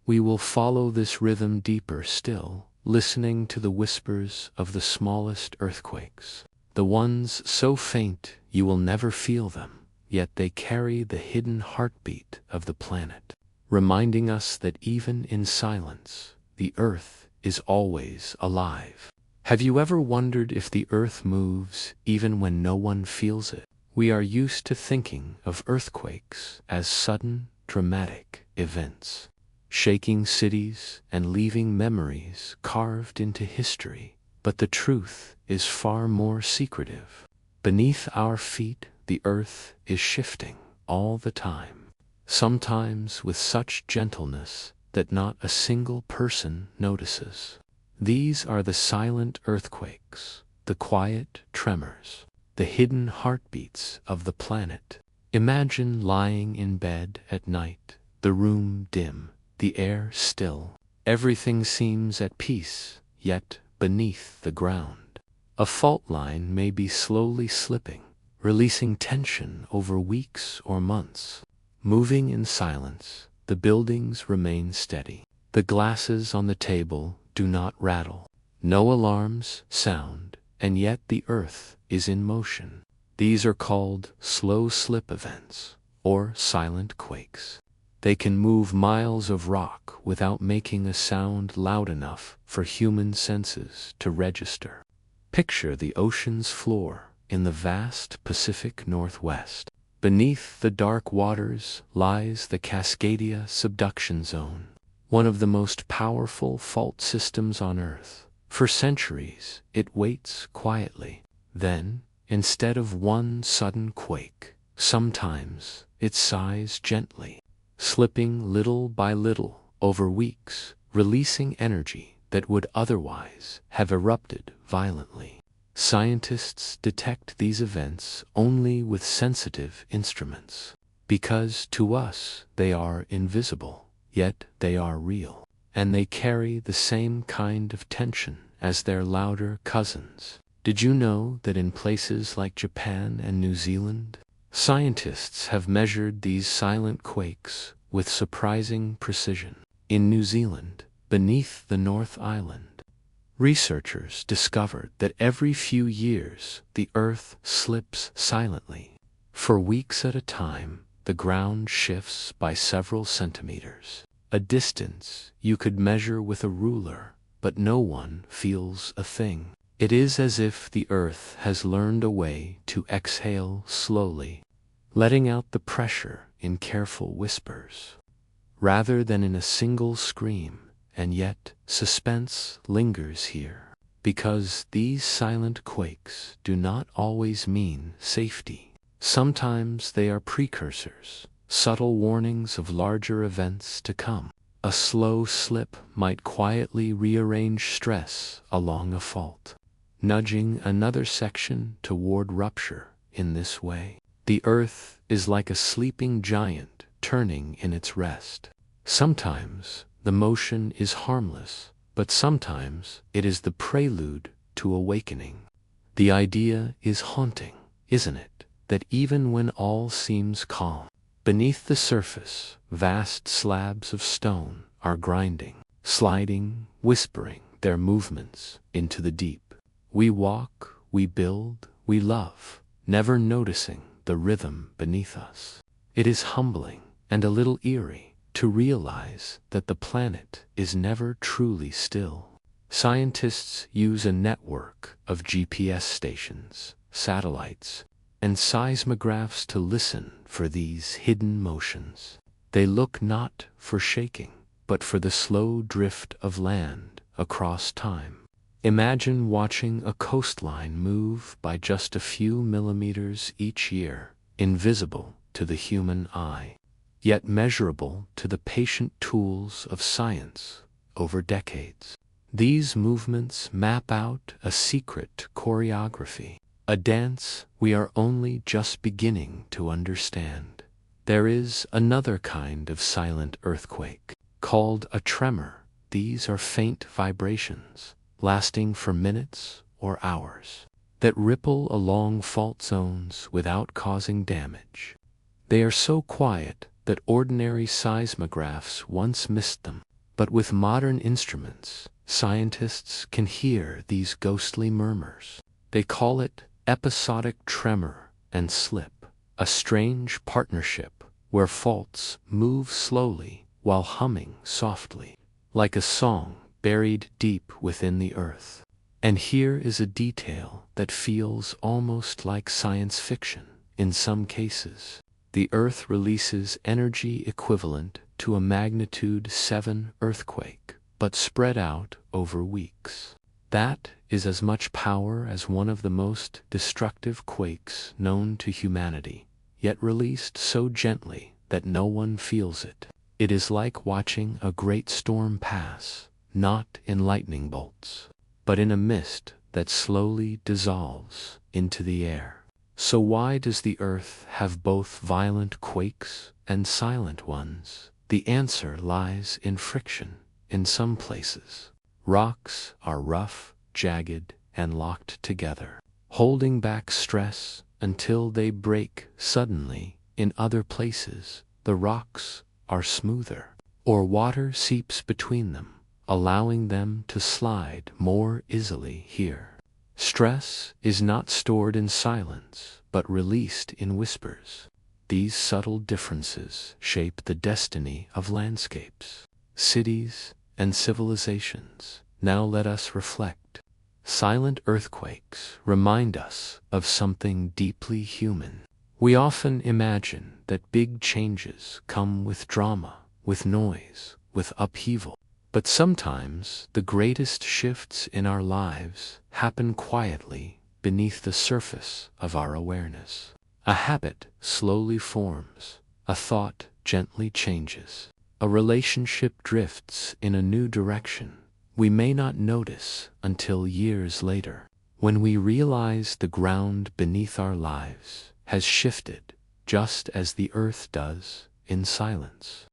[SPEAKER 1] we will follow this rhythm deeper still, listening to the whispers of the smallest earthquakes, the ones so faint you will never feel them, yet they carry the hidden heartbeat of the planet, reminding us that even in silence, the earth is always alive. Have you ever wondered if the earth moves even when no one feels it? We are used to thinking of earthquakes as sudden, dramatic events, shaking cities and leaving memories carved into history. But the truth is far more secretive. Beneath our feet, the earth is shifting all the time, sometimes with such gentleness that not a single person notices. These are the silent earthquakes, the quiet tremors, the hidden heartbeats of the planet. Imagine lying in bed at night, the room dim, the air still. Everything seems at peace, yet beneath the ground, A fault line may be slowly slipping, releasing tension over weeks or months. Moving in silence, the buildings remain steady. The glasses on the table do not rattle. No alarms sound, and yet the earth is in motion. These are called slow slip events, or silent quakes. They can move miles of rock without making a sound loud enough for human senses to register. Picture the ocean's floor in the vast Pacific Northwest. Beneath the dark waters lies the Cascadia subduction zone, one of the most powerful fault systems on Earth. For centuries, it waits quietly. Then, instead of one sudden quake, sometimes it sighs gently, slipping little by little over weeks, releasing energy that would otherwise have erupted violently. Scientists detect these events only with sensitive instruments, because to us they are invisible, yet they are real, and they carry the same kind of tension as their louder cousins. Did you know that in places like Japan and New Zealand, scientists have measured these silent quakes with surprising precision? In New Zealand, beneath the North Island, researchers discovered that every few years the Earth slips silently. For weeks at a time, the ground shifts by several centimeters, a distance you could measure with a ruler, but no one feels a thing. It is as if the Earth has learned a way to exhale slowly, letting out the pressure in careful whispers, rather than in a single scream. And yet, suspense lingers here, because these silent quakes do not always mean safety. Sometimes they are precursors, subtle warnings of larger events to come. A slow slip might quietly rearrange stress along a fault, nudging another section toward rupture. In this way, the Earth is like a sleeping giant turning in its rest. Sometimes the motion is harmless, but sometimes it is the prelude to awakening. The idea is haunting, isn't it? That even when all seems calm, beneath the surface, vast slabs of stone are grinding, sliding, whispering their movements into the deep. We walk, we build, we love, never noticing the rhythm beneath us. It is humbling and a little eerie to realize that the planet is never truly still. Scientists use a network of GPS stations, satellites, and seismographs to listen for these hidden motions. They look not for shaking, but for the slow drift of land across time. Imagine watching a coastline move by just a few millimeters each year, invisible to the human eye, yet measurable to the patient tools of science over decades. These movements map out a secret choreography, a dance we are only just beginning to understand. There is another kind of silent earthquake, called a tremor. These are faint vibrations, lasting for minutes or hours, that ripple along fault zones without causing damage. They are so quiet that ordinary seismographs once missed them, but with modern instruments, scientists can hear these ghostly murmurs. They call it episodic tremor and slip, a strange partnership where faults move slowly while humming softly, like a song buried deep within the earth. And here is a detail that feels almost like science fiction in some cases. The Earth releases energy equivalent to a magnitude 7 earthquake, but spread out over weeks. That is as much power as one of the most destructive quakes known to humanity, yet released so gently that no one feels it. It is like watching a great storm pass, not in lightning bolts, but in a mist that slowly dissolves into the air. So why does the Earth have both violent quakes and silent ones? The answer lies in friction. In some places, rocks are rough, jagged, and locked together, holding back stress until they break suddenly. In other places, the rocks are smoother, or water seeps between them, allowing them to slide more easily. Here, stress is not stored in silence, but released in whispers. These subtle differences shape the destiny of landscapes, cities, and civilizations. Now let us reflect. Silent earthquakes remind us of something deeply human. We often imagine that big changes come with drama, with noise, with upheaval. But sometimes the greatest shifts in our lives happen quietly beneath the surface of our awareness. A habit slowly forms, a thought gently changes, a relationship drifts in a new direction. We may not notice until years later, when we realize the ground beneath our lives has shifted, just as the earth does in silence.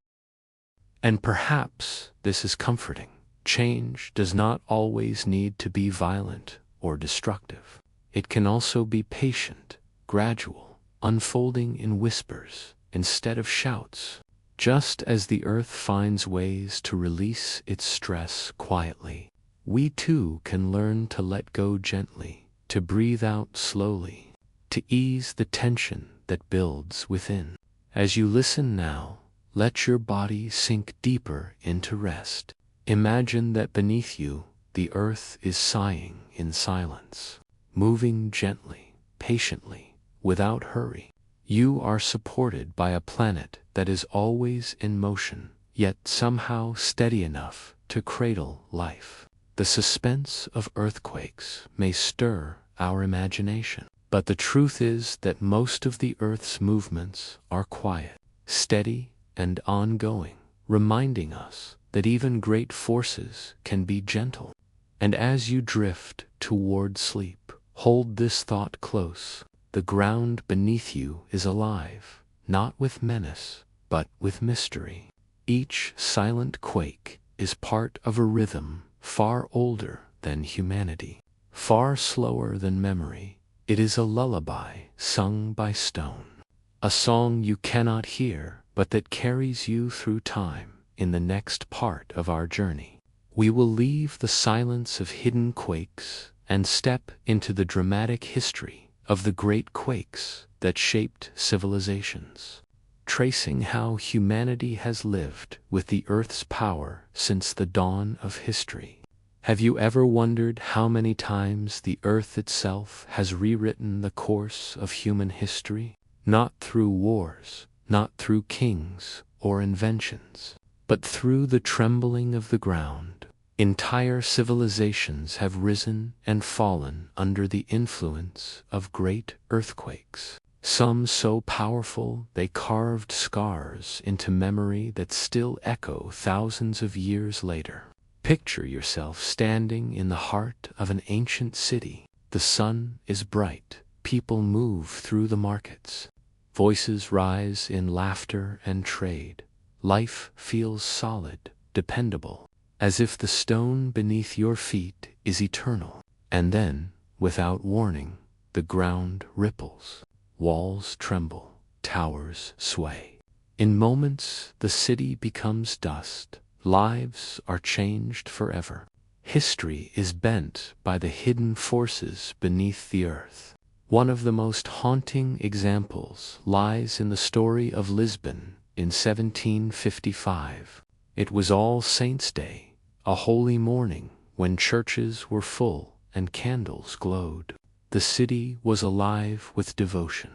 [SPEAKER 1] And perhaps this is comforting. Change does not always need to be violent or destructive. It can also be patient, gradual, unfolding in whispers instead of shouts. Just as the earth finds ways to release its stress quietly, we too can learn to let go gently, to breathe out slowly, to ease the tension that builds within. As you listen now, let your body sink deeper into rest. Imagine that beneath you, the earth is sighing in silence, moving gently, patiently, without hurry. You are supported by a planet that is always in motion, yet somehow steady enough to cradle life. The suspense of earthquakes may stir our imagination, but the truth is that most of the Earth's movements are quiet, steady, and ongoing, reminding us that even great forces can be gentle. And as you drift toward sleep, hold this thought close. The ground beneath you is alive, not with menace, but with mystery. Each silent quake is part of a rhythm far older than humanity, far slower than memory. It is a lullaby sung by stone, a song you cannot hear, but that carries you through time. In the next part of our journey, we will leave the silence of hidden quakes and step into the dramatic history of the great quakes that shaped civilizations, tracing how humanity has lived with the Earth's power since the dawn of history. Have you ever wondered how many times the Earth itself has rewritten the course of human history? Not through wars, not through kings or inventions, but through the trembling of the ground. Entire civilizations have risen and fallen under the influence of great earthquakes, some so powerful they carved scars into memory that still echo thousands of years later. Picture yourself standing in the heart of an ancient city. The sun is bright, people move through the markets, voices rise in laughter and trade. Life feels solid, dependable, as if the stone beneath your feet is eternal. And then, without warning, the ground ripples, walls tremble, towers sway. In moments, the city becomes dust, lives are changed forever. History is bent by the hidden forces beneath the earth. One of the most haunting examples lies in the story of Lisbon in 1755. It was All Saints' Day, a holy morning when churches were full and candles glowed. The city was alive with devotion.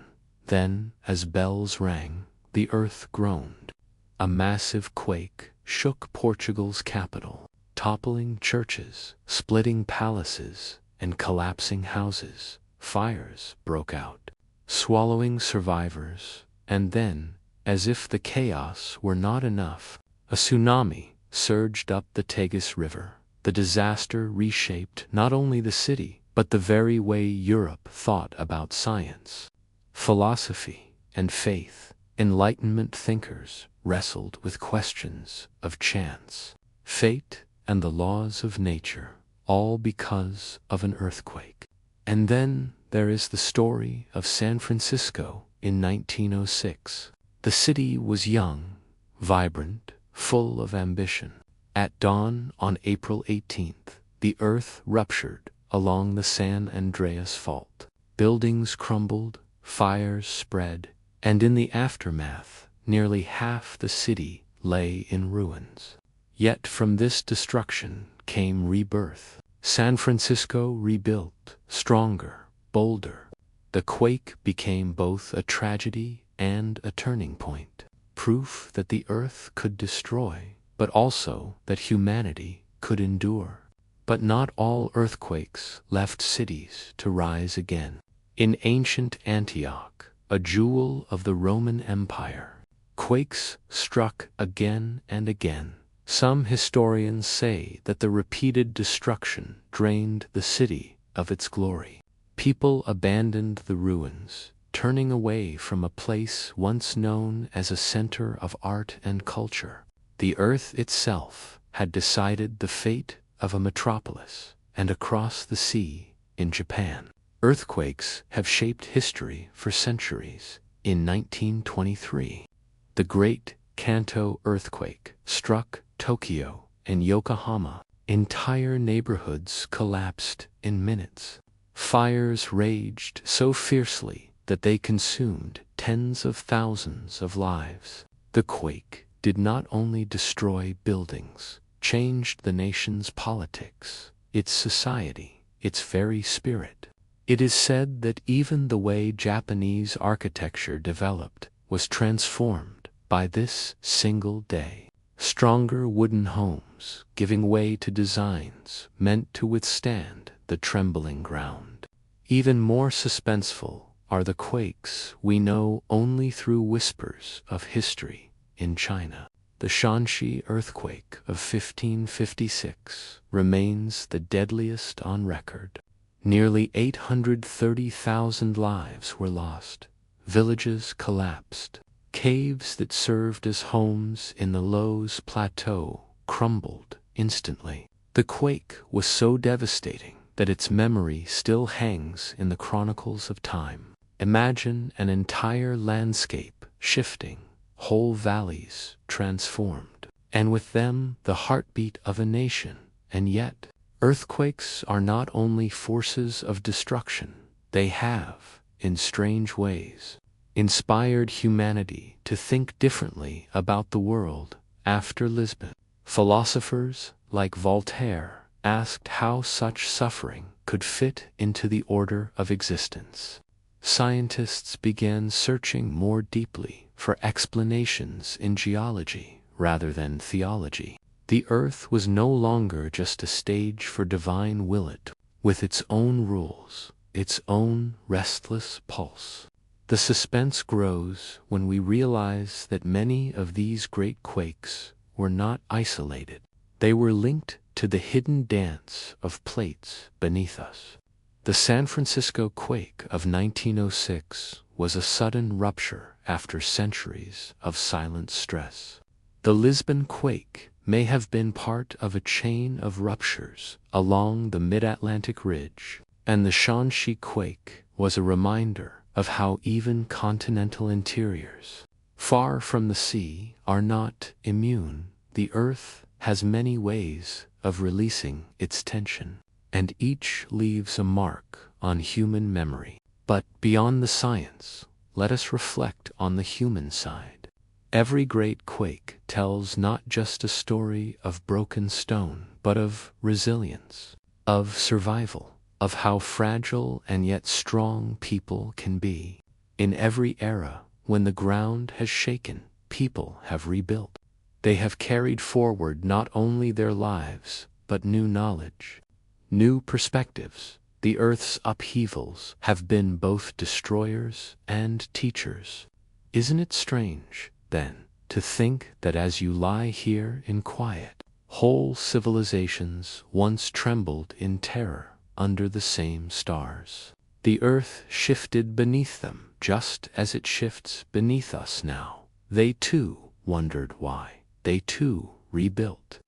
[SPEAKER 1] Then, as bells rang, the earth groaned. A massive quake shook Portugal's capital, toppling churches, splitting palaces, and collapsing houses. Fires broke out, swallowing survivors, and then, as if the chaos were not enough, a tsunami surged up the Tagus River. The disaster reshaped not only the city, but the very way Europe thought about science, philosophy, and faith. Enlightenment thinkers wrestled with questions of chance, fate, and the laws of nature, all because of an earthquake. And then there is the story of San Francisco in 1906. The city was young, vibrant, full of ambition. At dawn on April 18th, the earth ruptured along the San Andreas Fault. Buildings crumbled, fires spread, and in the aftermath, nearly half the city lay in ruins. Yet from this destruction came rebirth. San Francisco rebuilt, stronger, bolder. The quake became both a tragedy and a turning point, proof that the earth could destroy, but also that humanity could endure. But not all earthquakes left cities to rise again. In ancient Antioch, a jewel of the Roman Empire, quakes struck again and again. Some historians say that the repeated destruction drained the city of its glory. People abandoned the ruins, turning away from a place once known as a center of art and culture. The earth itself had decided the fate of a metropolis, and across the sea, in Japan, earthquakes have shaped history for centuries. In 1923, the Great Kanto earthquake struck Tokyo and Yokohama. Entire neighborhoods collapsed in minutes. Fires raged so fiercely that they consumed tens of thousands of lives. The quake did not only destroy buildings, changed the nation's politics, its society, its very spirit. It is said that even the way Japanese architecture developed was transformed by this single day. Stronger wooden homes giving way to designs meant to withstand the trembling ground. Even more suspenseful are the quakes we know only through whispers of history in China. The Shanxi earthquake of 1556 remains the deadliest on record. Nearly 830,000 lives were lost. Villages collapsed. Caves that served as homes in the Loess Plateau crumbled instantly. The quake was so devastating that its memory still hangs in the chronicles of time. Imagine an entire landscape shifting, whole valleys transformed, and with them the heartbeat of a nation. And yet, earthquakes are not only forces of destruction, they have, in strange ways, inspired humanity to think differently about the world. After Lisbon, philosophers like Voltaire asked how such suffering could fit into the order of existence. Scientists began searching more deeply for explanations in geology rather than theology. The earth was no longer just a stage for divine will, with its own rules, its own restless pulse. The suspense grows when we realize that many of these great quakes were not isolated. They were linked to the hidden dance of plates beneath us. The San Francisco quake of 1906 was a sudden rupture after centuries of silent stress. The Lisbon quake may have been part of a chain of ruptures along the mid-Atlantic ridge, and the Shanxi quake was a reminder of how even continental interiors, far from the sea, are not immune. The earth has many ways of releasing its tension, and each leaves a mark on human memory. But beyond the science, let us reflect on the human side. Every great quake tells not just a story of broken stone, but of resilience, of survival, of how fragile and yet strong people can be. In every era, when the ground has shaken, people have rebuilt. They have carried forward not only their lives, but new knowledge, new perspectives. The earth's upheavals have been both destroyers and teachers. Isn't it strange, then, to think that as you lie here in quiet, whole civilizations once trembled in terror under the same stars? The earth shifted beneath them, just as it shifts beneath us now. They too wondered why. They too rebuilt.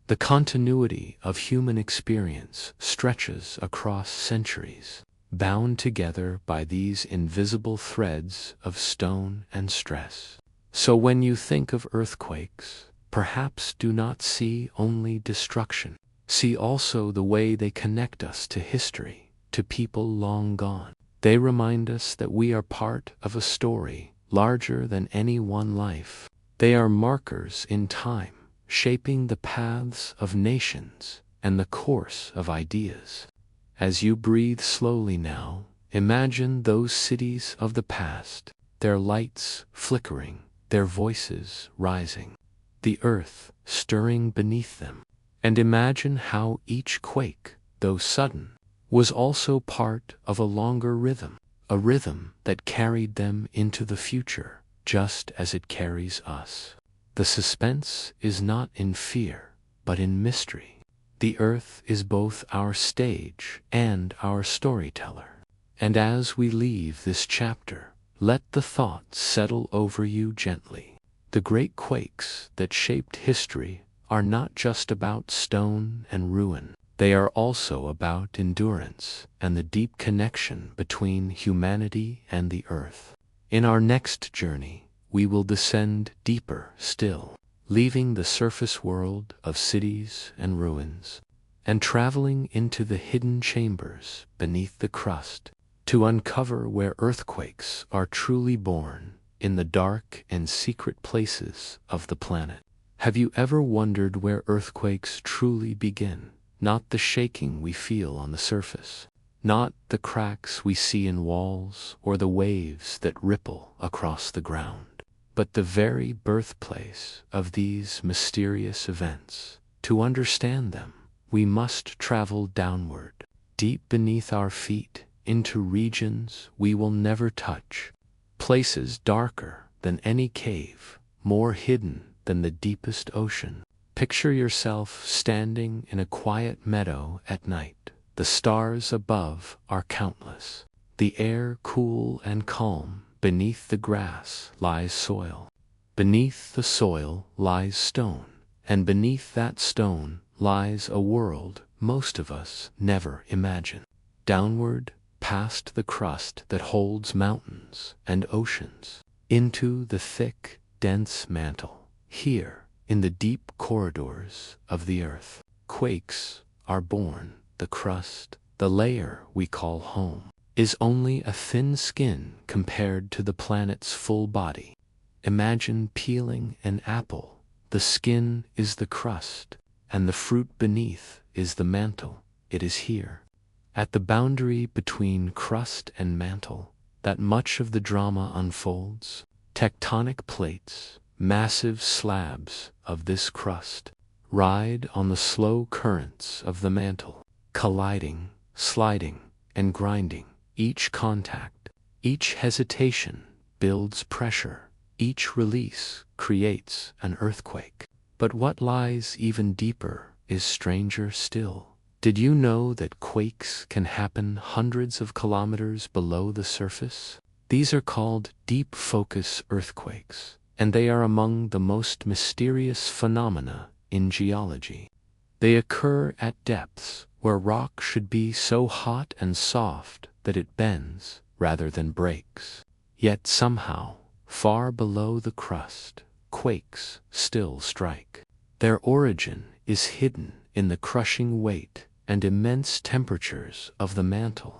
[SPEAKER 1] The continuity of human experience stretches across centuries, bound together by these invisible threads of stone and stress. So when you think of earthquakes, perhaps do not see only destruction. See also the way they connect us to history, to people long gone. They remind us that we are part of a story larger than any one life. They are markers in time, shaping the paths of nations and the course of ideas. As you breathe slowly now, imagine those cities of the past, their lights flickering, their voices rising, the earth stirring beneath them. And imagine how each quake, though sudden, was also part of a longer rhythm, a rhythm that carried them into the future, just as it carries us. The suspense is not in fear, but in mystery. The earth is both our stage and our storyteller. And as we leave this chapter, let the thought settle over you gently. The great quakes that shaped history are not just about stone and ruin. They are also about endurance and the deep connection between humanity and the earth. In our next journey, we will descend deeper still, leaving the surface world of cities and ruins, and traveling into the hidden chambers beneath the crust, to uncover where earthquakes are truly born, in the dark and secret places of the planet. Have you ever wondered where earthquakes truly begin? Not the shaking we feel on the surface, not the cracks we see in walls or the waves that ripple across the ground, but the very birthplace of these mysterious events. To understand them, we must travel downward, deep beneath our feet, into regions we will never touch, places darker than any cave, more hidden than the deepest ocean. Picture yourself standing in a quiet meadow at night. The stars above are countless. The air cool and calm. Beneath the grass lies soil. Beneath the soil lies stone. And beneath that stone lies a world most of us never imagine. Downward, past the crust that holds mountains and oceans, into the thick, dense mantle. Here, in the deep corridors of the earth, quakes are born. The crust, the layer we call home, is only a thin skin compared to the planet's full body. Imagine peeling an apple. The skin is the crust, and the fruit beneath is the mantle. It is here, at the boundary between crust and mantle, that much of the drama unfolds. Tectonic plates, massive slabs of this crust, ride on the slow currents of the mantle, colliding, sliding, and grinding. Each contact, each hesitation builds pressure. Each release creates an earthquake. But what lies even deeper is stranger still. Did you know that quakes can happen hundreds of kilometers below the surface? These are called deep focus earthquakes, and they are among the most mysterious phenomena in geology. They occur at depths where rock should be so hot and soft that it bends rather than breaks. Yet somehow, far below the crust, quakes still strike. Their origin is hidden in the crushing weight and immense temperatures of the mantle.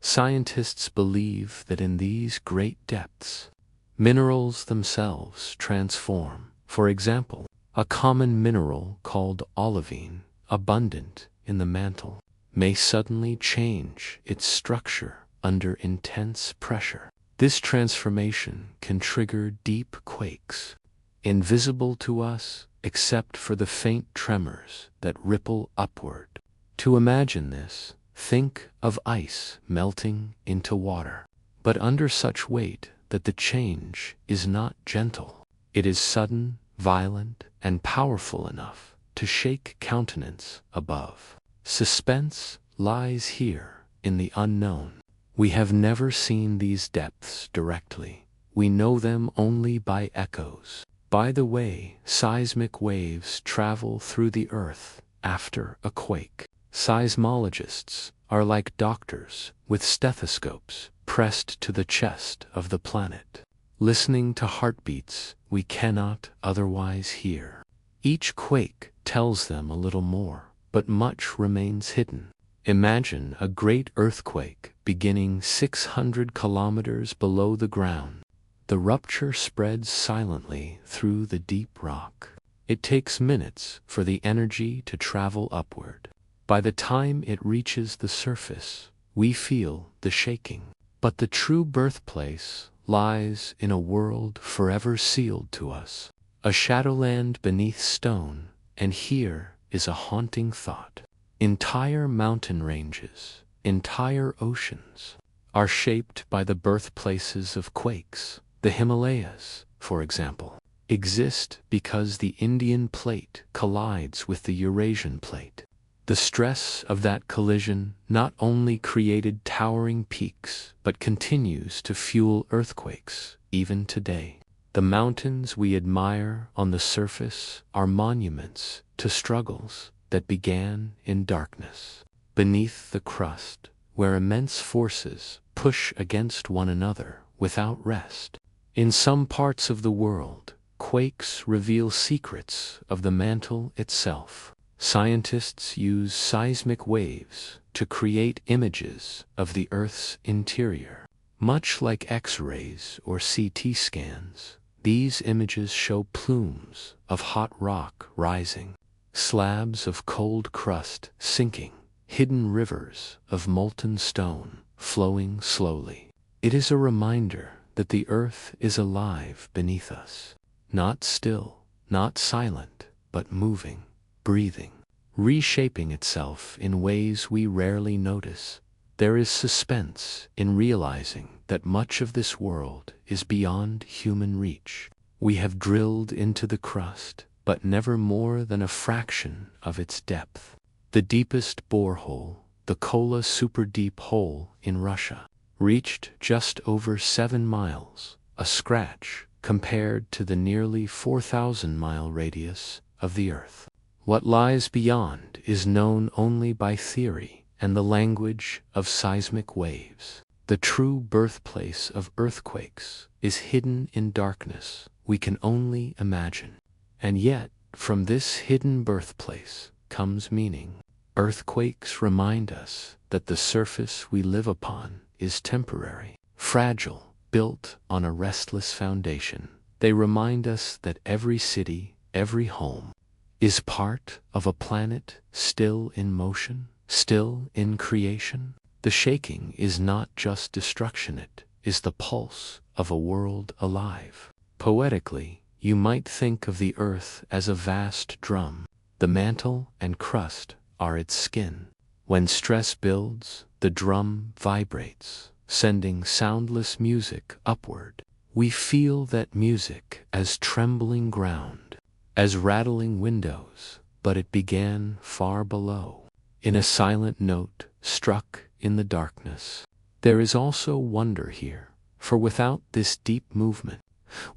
[SPEAKER 1] Scientists believe that in these great depths, minerals themselves transform. For example, a common mineral called olivine, abundant in the mantle, may suddenly change its structure under intense pressure. This transformation can trigger deep quakes, invisible to us except for the faint tremors that ripple upward. To imagine this, think of ice melting into water, but under such weight that the change is not gentle. It is sudden, violent, and powerful enough to shake countenance above. Suspense lies here in the unknown. We have never seen these depths directly. We know them only by echoes. By the way, seismic waves travel through the earth after a quake. Seismologists are like doctors with stethoscopes pressed to the chest of the planet, listening to heartbeats we cannot otherwise hear. Each quake tells them a little more, but much remains hidden. Imagine a great earthquake beginning 600 kilometers below the ground. The rupture spreads silently through the deep rock. It takes minutes for the energy to travel upward. By the time it reaches the surface, we feel the shaking. But the true birthplace lies in a world forever sealed to us, a shadowland beneath stone, and here is a haunting thought. Entire mountain ranges, entire oceans, are shaped by the birthplaces of quakes. The Himalayas, for example, exist because the Indian plate collides with the Eurasian plate. The stress of that collision not only created towering peaks, but continues to fuel earthquakes, even today. The mountains we admire on the surface are monuments to struggles that began in darkness. Beneath the crust, where immense forces push against one another without rest. In some parts of the world, quakes reveal secrets of the mantle itself. Scientists use seismic waves to create images of the Earth's interior. Much like X-rays or CT scans, these images show plumes of hot rock rising, slabs of cold crust sinking, hidden rivers of molten stone flowing slowly. It is a reminder that the Earth is alive beneath us, not still, not silent, but moving, breathing, reshaping itself in ways we rarely notice. There is suspense in realizing that much of this world is beyond human reach. We have drilled into the crust, but never more than a fraction of its depth. The deepest borehole, the Kola Super Deep Hole in Russia, reached just over 7 miles, a scratch compared to the nearly 4,000-mile radius of the Earth. What lies beyond is known only by theory and the language of seismic waves. The true birthplace of earthquakes is hidden in darkness we can only imagine. And yet, from this hidden birthplace comes meaning. Earthquakes remind us that the surface we live upon is temporary, fragile, built on a restless foundation. They remind us that every city, every home, is part of a planet still in motion, still in creation. The shaking is not just destruction, it is the pulse of a world alive. Poetically, you might think of the Earth as a vast drum. The mantle and crust are its skin. When stress builds, the drum vibrates, sending soundless music upward. We feel that music as trembling ground, as rattling windows, but it began far below, in a silent note struck in the darkness. There is also wonder here, for without this deep movement,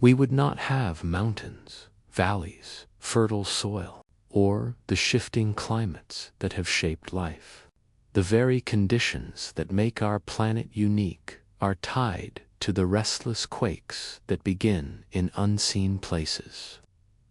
[SPEAKER 1] we would not have mountains, valleys, fertile soil, or the shifting climates that have shaped life. The very conditions that make our planet unique are tied to the restless quakes that begin in unseen places.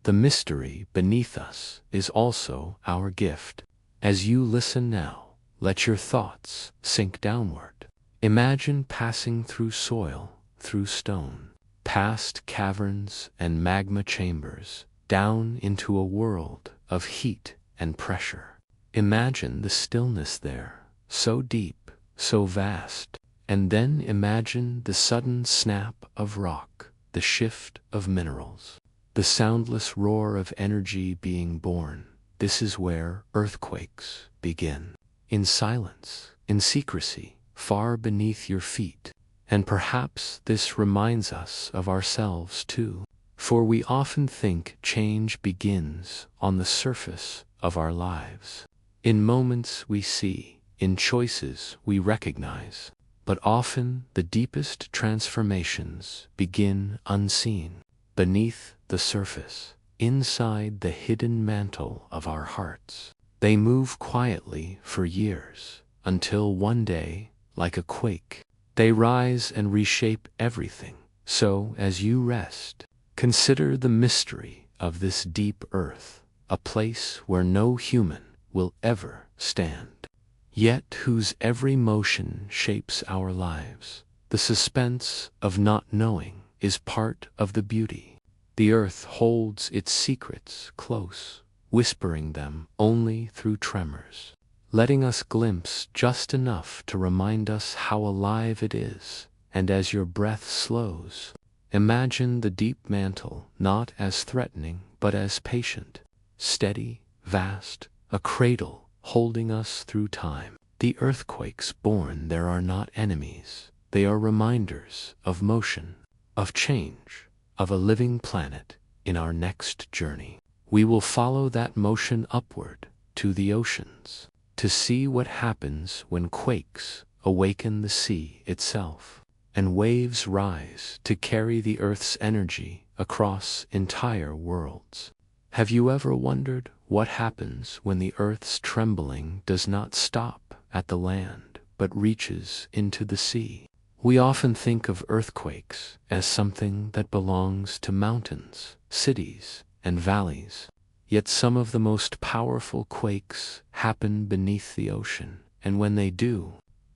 [SPEAKER 1] The mystery beneath us is also our gift. As you listen now, let your thoughts sink downward. Imagine passing through soil, through stone, past caverns and magma chambers, down into a world of heat and pressure. Imagine the stillness there, so deep, so vast, and then imagine the sudden snap of rock, the shift of minerals, the soundless roar of energy being born. This is where earthquakes begin. In silence, in secrecy, far beneath your feet. And perhaps this reminds us of ourselves too, for we often think change begins on the surface of our lives. In moments we see, in choices we recognize, but often the deepest transformations begin unseen. beneath the surface, inside the hidden mantle of our hearts. They move quietly for years, until one day, like a quake, they rise and reshape everything. So, as you rest, consider the mystery of this deep earth, a place where no human will ever stand, yet whose every motion shapes our lives. The suspense of not knowing is part of the beauty. The earth holds its secrets close, whispering them only through tremors, letting us glimpse just enough to remind us how alive it is. And as your breath slows, imagine the deep mantle not as threatening but as patient, steady, vast, a cradle holding us through time. The earthquakes born there are not enemies. They are reminders of motion, of change, of a living planet. In our next journey, we will follow that motion upward to the oceans, to see what happens when quakes awaken the sea itself, and waves rise to carry the Earth's energy across entire worlds. Have you ever wondered what happens when the Earth's trembling does not stop at the land but reaches into the sea? We often think of earthquakes as something that belongs to mountains, cities, and valleys. Yet some of the most powerful quakes happen beneath the ocean, and when they do,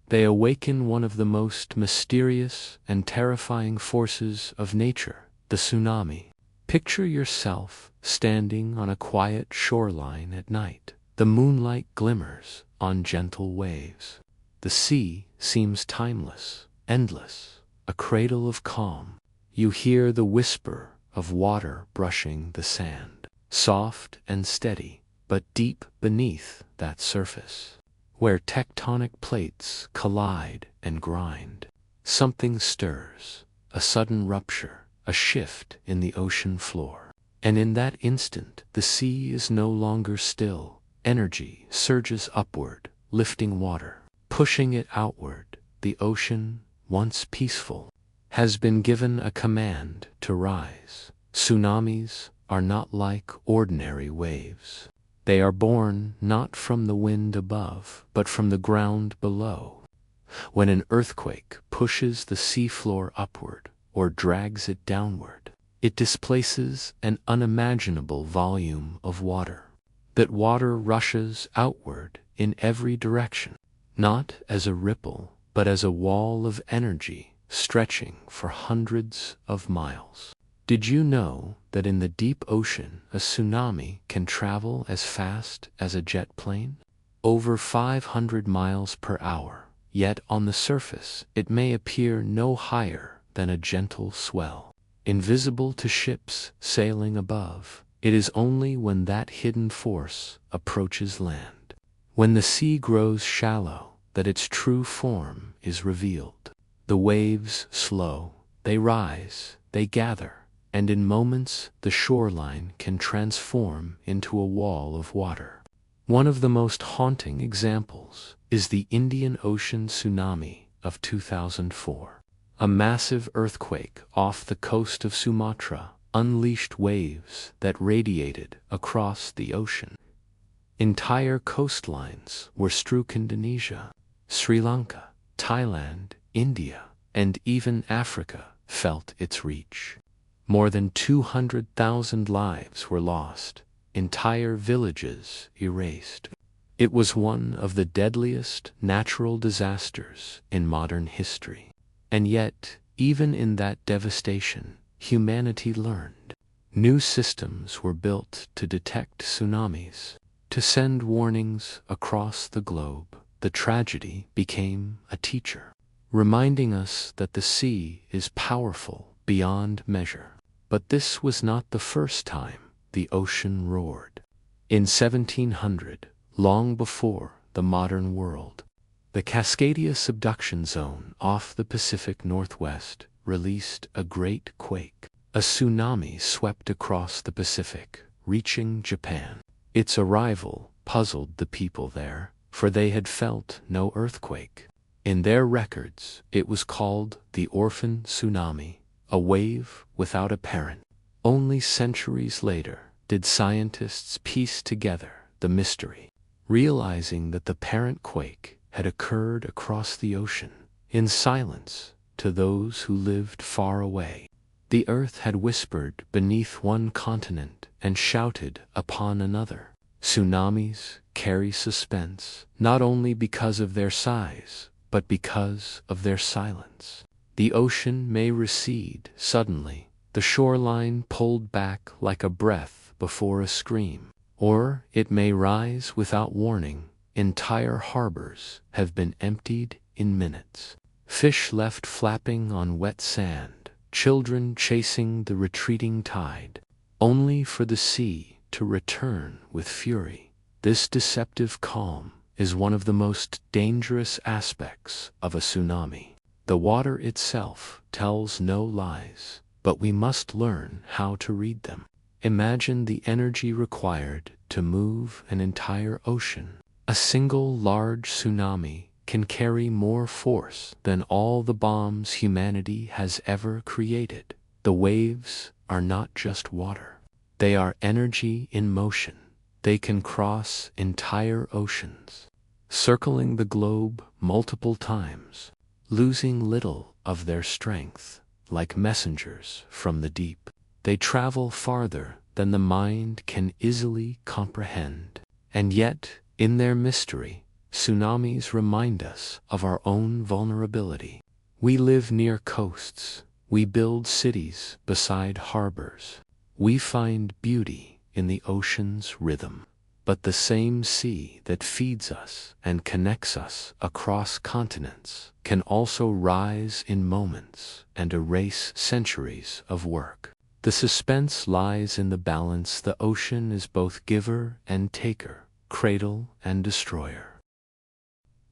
[SPEAKER 1] they awaken one of the most mysterious and terrifying forces of nature, the tsunami. Picture yourself standing on a quiet shoreline at night. The moonlight glimmers on gentle waves. The sea seems timeless, endless, a cradle of calm. You hear the whisper of water brushing the sand, soft and steady, but deep beneath that surface, where tectonic plates collide and grind, something stirs, a sudden rupture, a shift in the ocean floor. And in that instant, the sea is no longer still. Energy surges upward, lifting water, pushing it outward. The ocean, once peaceful, has been given a command to rise. Tsunamis are not like ordinary waves. They are born not from the wind above, but from the ground below. When an earthquake pushes the seafloor upward or drags it downward, it displaces an unimaginable volume of water. That water rushes outward in every direction, not as a ripple, but as a wall of energy stretching for hundreds of miles. Did you know that in the deep ocean, a tsunami can travel as fast as a jet plane? Over 500 miles per hour, yet on the surface it may appear no higher than a gentle swell. Invisible to ships sailing above, it is only when that hidden force approaches land, when the sea grows shallow, that its true form is revealed. The waves slow, they rise, they gather, and in moments the shoreline can transform into a wall of water. One of the most haunting examples is the Indian Ocean tsunami of 2004. A massive earthquake off the coast of Sumatra unleashed waves that radiated across the ocean. Entire coastlines were struck. Indonesia, Sri Lanka, Thailand, India, and even Africa felt its reach. More than 200,000 lives were lost, entire villages erased. It was one of the deadliest natural disasters in modern history. And yet, even in that devastation, humanity learned. New systems were built to detect tsunamis, to send warnings across the globe. The tragedy became a teacher, reminding us that the sea is powerful beyond measure. But this was not the first time the ocean roared. In 1700, long before the modern world, the Cascadia subduction zone off the Pacific Northwest released a great quake. A tsunami swept across the Pacific, reaching Japan. Its arrival puzzled the people there, for they had felt no earthquake. In their records, it was called the orphan tsunami, a wave without a parent. Only centuries later did scientists piece together the mystery, realizing that the parent quake had occurred across the ocean, in silence to those who lived far away. The earth had whispered beneath one continent and shouted upon another. Tsunamis carry suspense, not only because of their size, but because of their silence. The ocean may recede suddenly, the shoreline pulled back like a breath before a scream, or it may rise without warning. Entire harbors have been emptied in minutes. Fish left flapping on wet sand, children chasing the retreating tide, only for the sea to return with fury. This deceptive calm is one of the most dangerous aspects of a tsunami. The water itself tells no lies, but we must learn how to read them. Imagine the energy required to move an entire ocean. A single large tsunami can carry more force than all the bombs humanity has ever created. The waves are not just water. They are energy in motion. They can cross entire oceans, circling the globe multiple times, losing little of their strength. Like messengers from the deep, they travel farther than the mind can easily comprehend. And yet, in their mystery, tsunamis remind us of our own vulnerability. We live near coasts. We build cities beside harbors. We find beauty in the ocean's rhythm. But the same sea that feeds us and connects us across continents can also rise in moments and erase centuries of work. The suspense lies in the balance. The ocean is both giver and taker, cradle and destroyer.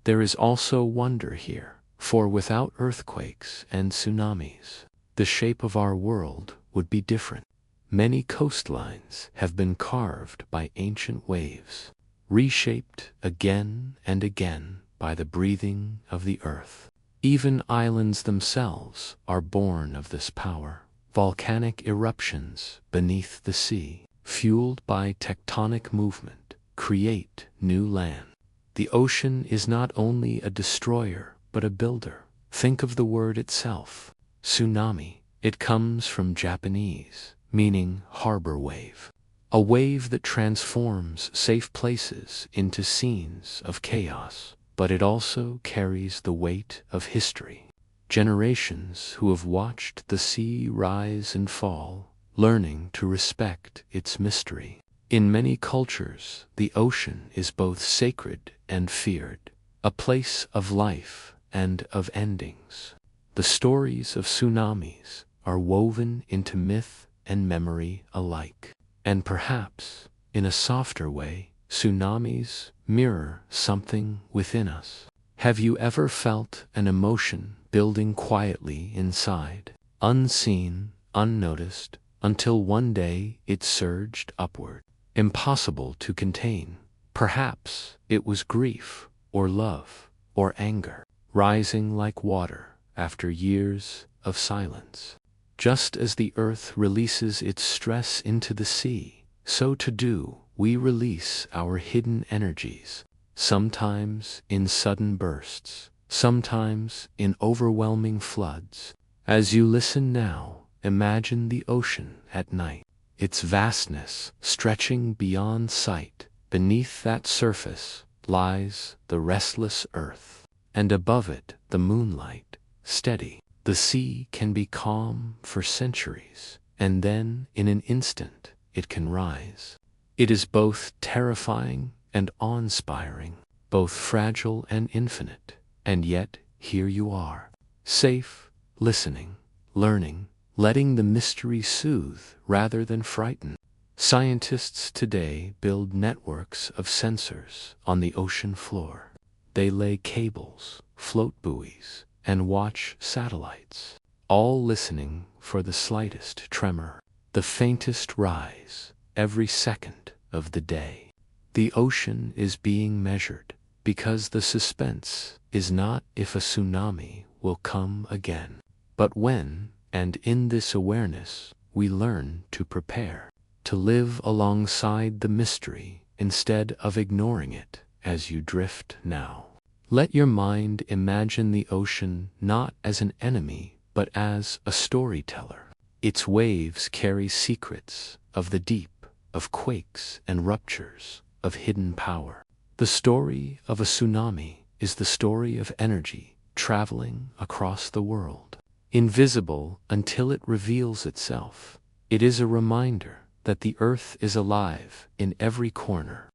[SPEAKER 1] There is also wonder here, for without earthquakes and tsunamis, the shape of our world would be different. Many coastlines have been carved by ancient waves, reshaped again and again by the breathing of the earth. Even islands themselves are born of this power. Volcanic eruptions beneath the sea, fueled by tectonic movement, create new land. The ocean is not only a destroyer, but a builder. Think of the word itself, tsunami. It comes from Japanese, meaning harbor wave. A wave that transforms safe places into scenes of chaos, but it also carries the weight of history. Generations who have watched the sea rise and fall, learning to respect its mystery. In many cultures, the ocean is both sacred and feared, a place of life and of endings. The stories of tsunamis are woven into myth and memory alike. And perhaps, in a softer way, tsunamis mirror something within us. Have you ever felt an emotion building quietly inside, unseen, unnoticed, until one day it surged upward, impossible to contain? Perhaps it was grief, or love, or anger, rising like water after years of silence. Just as the earth releases its stress into the sea, so to do we release our hidden energies, sometimes in sudden bursts, sometimes in overwhelming floods. As you listen now, imagine the ocean at night, its vastness stretching beyond sight. Beneath that surface lies the restless earth, and above it the moonlight, steady. The sea can be calm for centuries, and then in an instant it can rise. It is both terrifying and awe-inspiring, both fragile and infinite, and yet here you are, safe, listening, learning, letting the mystery soothe rather than frighten. Scientists today build networks of sensors on the ocean floor. They lay cables, float buoys, and watch satellites, all listening for the slightest tremor, the faintest rise, every second of the day. The ocean is being measured, because the suspense is not if a tsunami will come again, but when. And in this awareness, we learn to prepare, to live alongside the mystery instead of ignoring it as you drift now. Let your mind imagine the ocean not as an enemy but as a storyteller. Its waves carry secrets of the deep, of quakes and ruptures, of hidden power. The story of a tsunami is the story of energy traveling across the world. Invisible until it reveals itself, it is a reminder that the earth is alive in every corner,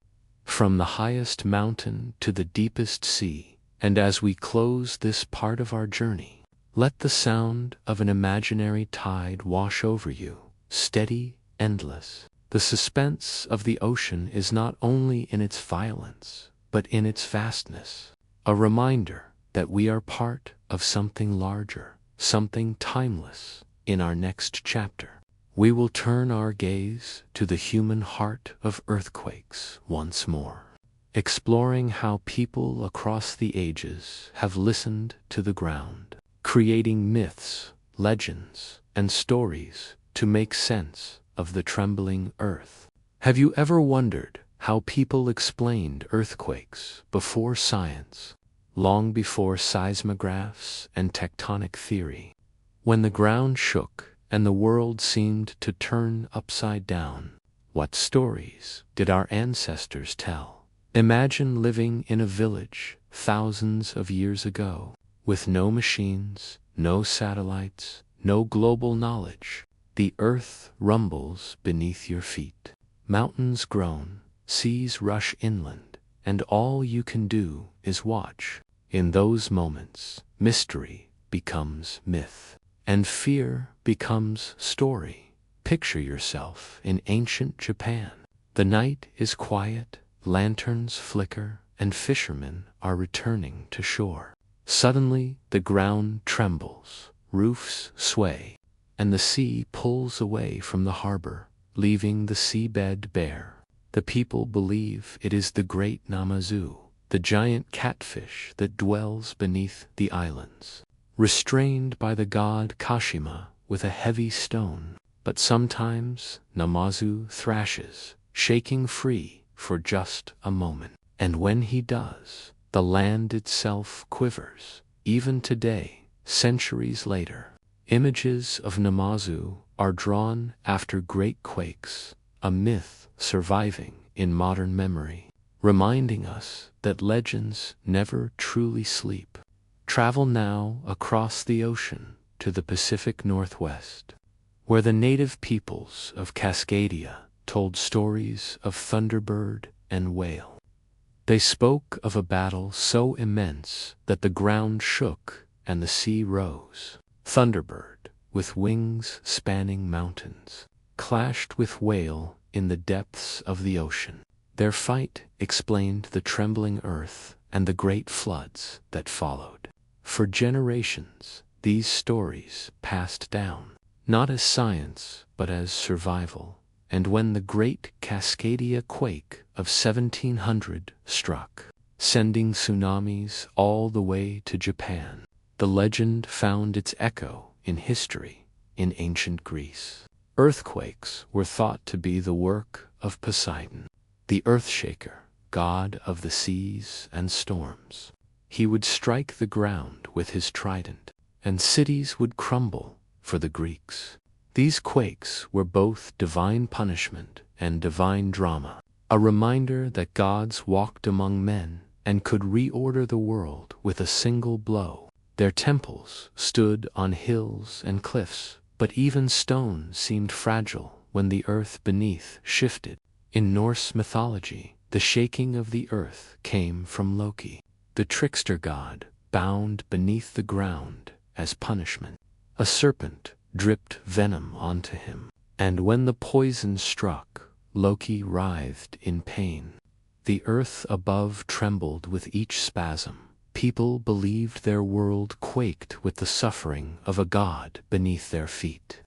[SPEAKER 1] from the highest mountain to the deepest sea. And as we close this part of our journey, let the sound of an imaginary tide wash over you, steady, endless. The suspense of the ocean is not only in its violence, but in its vastness, a reminder that we are part of something larger, something timeless. In our next chapter, we will turn our gaze to the human heart of earthquakes once more, exploring how people across the ages have listened to the ground, creating myths, legends, and stories to make sense of the trembling earth. Have you ever wondered how people explained earthquakes before science, long before seismographs and tectonic theory? When the ground shook and the world seemed to turn upside down, what stories did our ancestors tell? Imagine living in a village thousands of years ago, with no machines, no satellites, no global knowledge. The earth rumbles beneath your feet. Mountains groan, seas rush inland, and all you can do is watch. In those moments, mystery becomes myth, and fear becomes story. Picture yourself in ancient Japan. The night is quiet, lanterns flicker, and fishermen are returning to shore. Suddenly, the ground trembles, roofs sway, and the sea pulls away from the harbor, leaving the seabed bare. The people believe it is the great Namazu, the giant catfish that dwells beneath the islands, restrained by the god Kashima with a heavy stone. But sometimes Namazu thrashes, shaking free for just a moment. And when he does, the land itself quivers. Even today, centuries later, images of Namazu are drawn after great quakes, a myth surviving in modern memory, reminding us that legends never truly sleep. Travel now across the ocean to the Pacific Northwest, where the native peoples of Cascadia told stories of thunderbird and whale. They spoke of a battle so immense that the ground shook and the sea rose. Thunderbird, with wings spanning mountains, clashed with whale in the depths of the ocean. Their fight explained the trembling earth and the great floods that followed. For generations, these stories passed down, not as science, but as survival. And when the great Cascadia quake of 1700 struck, sending tsunamis all the way to Japan, the legend found its echo in history in ancient Greece. Earthquakes were thought to be the work of Poseidon, the earthshaker, god of the seas and storms. He would strike the ground with his trident, and cities would crumble for the Greeks. These quakes were both divine punishment and divine drama, a reminder that gods walked among men and could reorder the world with a single blow. Their temples stood on hills and cliffs, but even stone seemed fragile when the earth beneath shifted. In Norse mythology, the shaking of the earth came from Loki, the trickster god, bound beneath the ground as punishment. A serpent dripped venom onto him, and when the poison struck, Loki writhed in pain. The earth above trembled with each spasm. People believed their world quaked with the suffering of a god beneath their feet.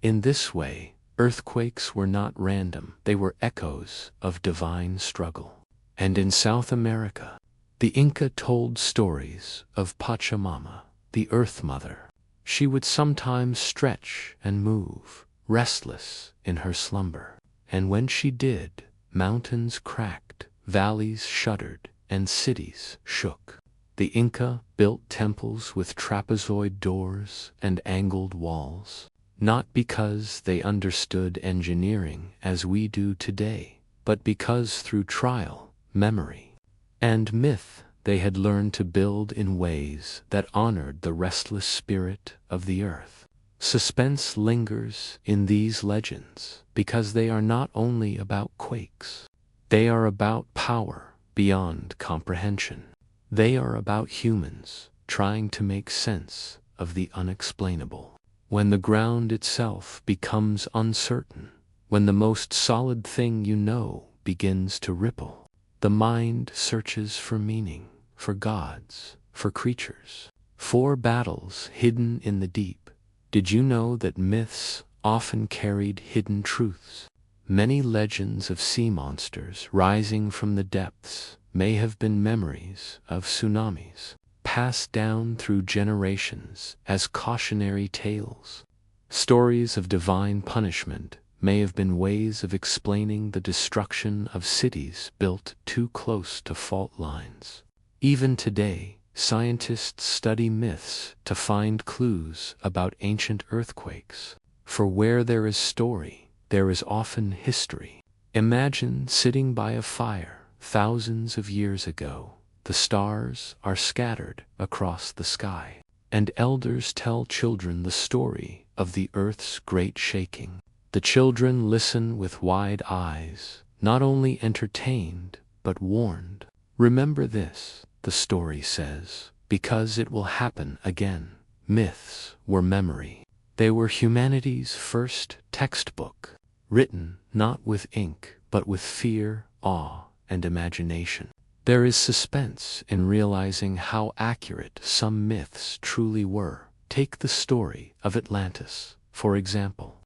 [SPEAKER 1] In this way, earthquakes were not random, they were echoes of divine struggle. And in South America, the Inca told stories of Pachamama, the Earth Mother. She would sometimes stretch and move, restless in her slumber. And when she did, mountains cracked, valleys shuddered, and cities shook. The Inca built temples with trapezoid doors and angled walls, not because they understood engineering as we do today, but because through trial, memory, and myth they had learned to build in ways that honored the restless spirit of the earth. Suspense lingers in these legends because they are not only about quakes. They are about power beyond comprehension. They are about humans trying to make sense of the unexplainable. When the ground itself becomes uncertain, when the most solid thing you know begins to ripple, the mind searches for meaning, for gods, for creatures, for battles hidden in the deep. Did you know that myths often carried hidden truths? Many legends of sea monsters rising from the depths may have been memories of tsunamis, passed down through generations as cautionary tales. Stories of divine punishment may have been ways of explaining the destruction of cities built too close to fault lines. Even today, scientists study myths to find clues about ancient earthquakes. For where there is story, there is often history. Imagine sitting by a fire thousands of years ago. The stars are scattered across the sky, and elders tell children the story of the earth's great shaking. The children listen with wide eyes, not only entertained, but warned. Remember this, the story says, because it will happen again. Myths were memory. They were humanity's first textbook, written not with ink, but with fear, awe, and imagination. There is suspense in realizing how accurate some myths truly were. Take the story of Atlantis, for example.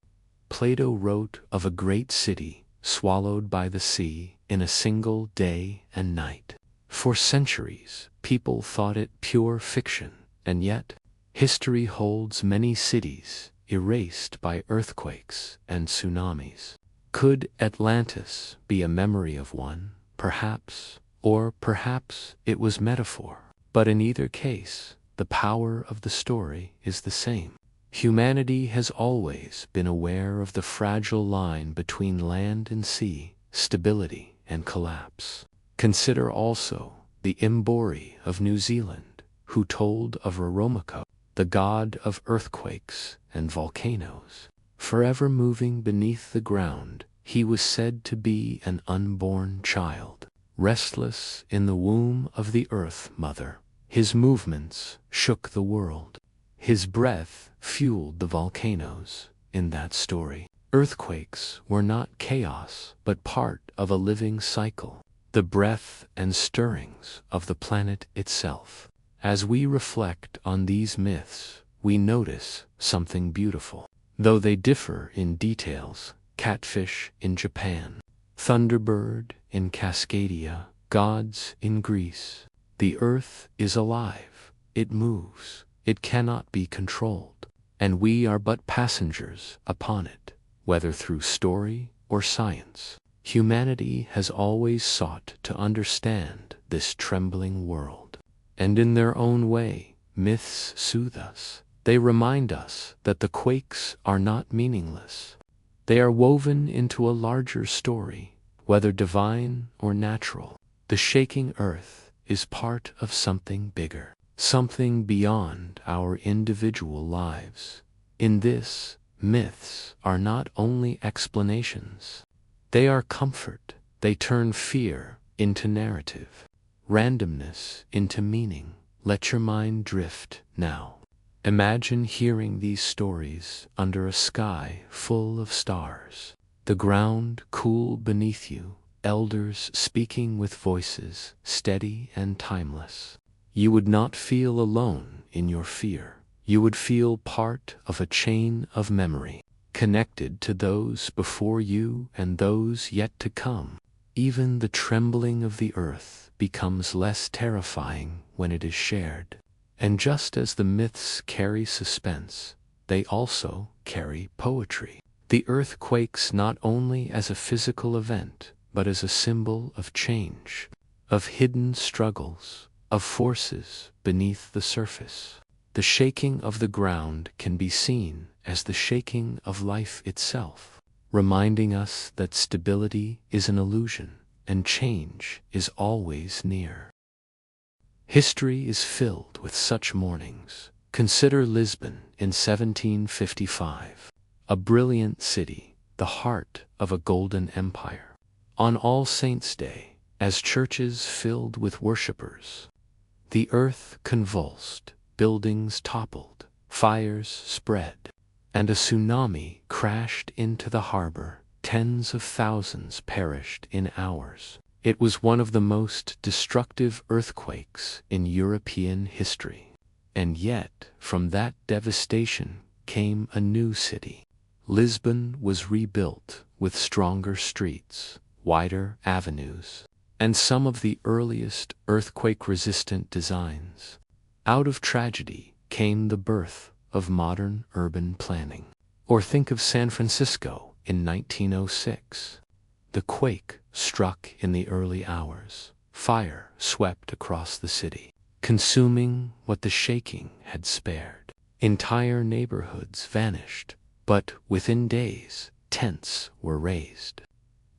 [SPEAKER 1] Plato wrote of a great city swallowed by the sea in a single day and night. For centuries, people thought it pure fiction, and yet, history holds many cities erased by earthquakes and tsunamis. Could Atlantis be a memory of one? Perhaps, or perhaps it was metaphor. But in either case, the power of the story is the same. Humanity has always been aware of the fragile line between land and sea, stability and collapse. Consider also the Imbori of New Zealand, who told of Roromako, the god of earthquakes and volcanoes. Forever moving beneath the ground, he was said to be an unborn child, restless in the womb of the Earth Mother. His movements shook the world. His breath fueled the volcanoes. In that story, earthquakes were not chaos, but part of a living cycle, the breath and stirrings of the planet itself. As we reflect on these myths, we notice something beautiful. Though they differ in details, catfish in Japan, thunderbird in Cascadia, gods in Greece, the earth is alive, it moves, it cannot be controlled, and we are but passengers upon it, whether through story or science. Humanity has always sought to understand this trembling world, and in their own way, myths soothe us. They remind us that the quakes are not meaningless. They are woven into a larger story, whether divine or natural. The shaking earth is part of something bigger, something beyond our individual lives. In this, myths are not only explanations. They are comfort. They turn fear into narrative, randomness into meaning. Let your mind drift now. Imagine hearing these stories under a sky full of stars, the ground cool beneath you, elders speaking with voices steady and timeless. You would not feel alone in your fear. You would feel part of a chain of memory, connected to those before you and those yet to come. Even the trembling of the earth becomes less terrifying when it is shared. And just as the myths carry suspense, they also carry poetry. The The earth quakes not only as a physical event, but as a symbol of change, of hidden struggles, of forces beneath the surface. The shaking of the ground can be seen as the shaking of life itself, reminding us that stability is an illusion and change is always near. History is filled with such mornings. Consider Lisbon in 1755, a brilliant city, the heart of a golden empire. On All Saints' Day, as churches filled with worshippers, the earth convulsed, buildings toppled, fires spread, and a tsunami crashed into the harbor. Tens of thousands perished in hours. It was one of the most destructive earthquakes in European history. And yet, from that devastation came a new city. Lisbon was rebuilt with stronger streets, wider avenues, and some of the earliest earthquake-resistant designs. Out of tragedy came the birth of modern urban planning. Or think of San Francisco in 1906. The quake struck in the early hours. Fire swept across the city, consuming what the shaking had spared. Entire neighborhoods vanished, but within days, tents were raised.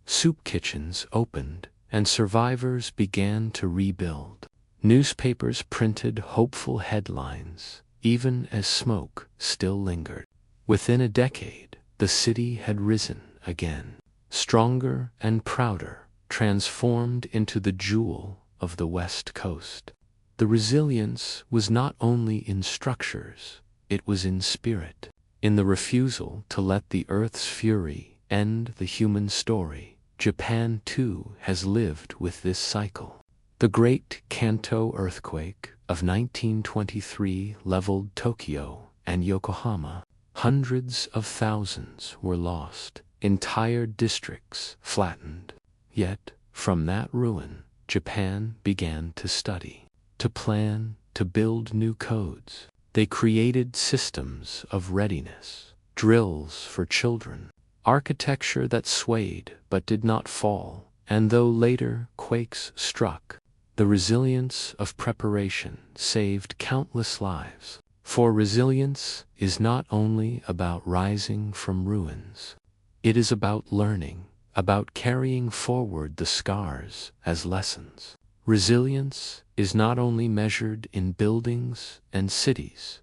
[SPEAKER 1] Soup kitchens opened, and survivors began to rebuild. Newspapers printed hopeful headlines, even as smoke still lingered. Within a decade, the city had risen again, stronger and prouder, transformed into the jewel of the West Coast. The resilience was not only in structures, it was in spirit, in the refusal to let the earth's fury end the human story. Japan, too, has lived with this cycle. The Great Kanto earthquake of 1923 leveled Tokyo and Yokohama. Hundreds of thousands were lost, entire districts flattened. Yet, from that ruin, Japan began to study, to plan, to build new codes. They created systems of readiness, drills for children, architecture that swayed but did not fall, and though later quakes struck, the resilience of preparation saved countless lives. For resilience is not only about rising from ruins. It is about learning, about carrying forward the scars as lessons. Resilience is not only measured in buildings and cities.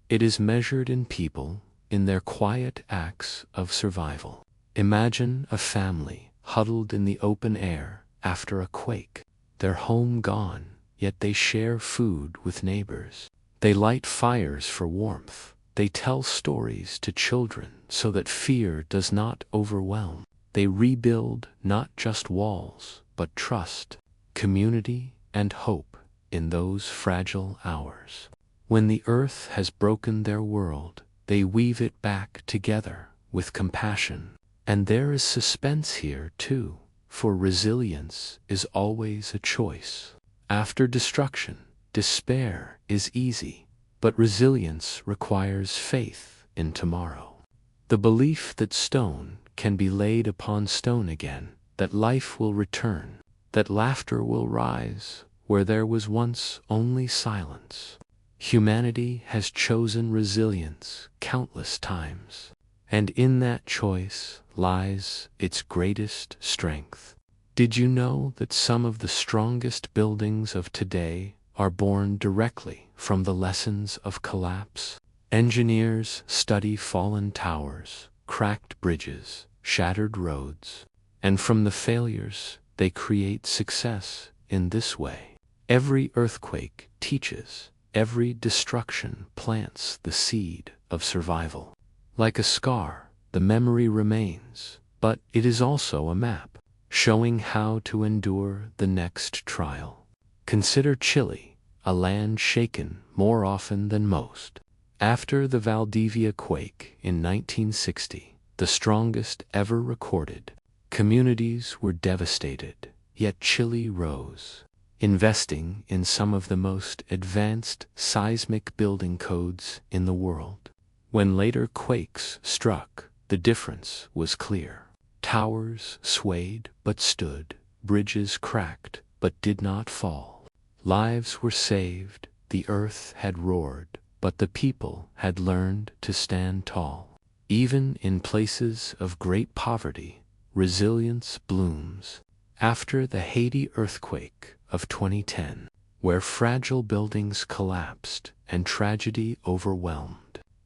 [SPEAKER 1] It is measured in people, in their quiet acts of survival. Imagine a family huddled in the open air after a quake. Their home gone, yet they share food with neighbors. They light fires for warmth. They tell stories to children so that fear does not overwhelm. They rebuild not just walls, but trust, community, and hope in those fragile hours. When the earth has broken their world, they weave it back together with compassion. And there is suspense here too, for resilience is always a choice. After destruction, despair is easy, but resilience requires faith in tomorrow. The belief that stone can be laid upon stone again, that life will return, that laughter will rise where there was once only silence. Humanity has chosen resilience countless times, and in that choice lies its greatest strength. Did you know that some of the strongest buildings of today are born directly from the lessons of collapse? Engineers study fallen towers, cracked bridges, shattered roads, and from the failures they create success in this way. Every earthquake teaches, every destruction plants the seed of survival. Like a scar, the memory remains, but it is also a map, showing how to endure the next trial. Consider Chile, a land shaken more often than most. After the Valdivia quake in 1960, the strongest ever recorded, communities were devastated, yet Chile rose, investing in some of the most advanced seismic building codes in the world. When later quakes struck, The difference was clear. Towers swayed but stood, bridges cracked but did not fall. Lives were saved, the earth had roared, but the people had learned to stand tall. Even in places of great poverty, resilience blooms. After the Haiti earthquake of 2010, where fragile buildings collapsed and tragedy overwhelmed,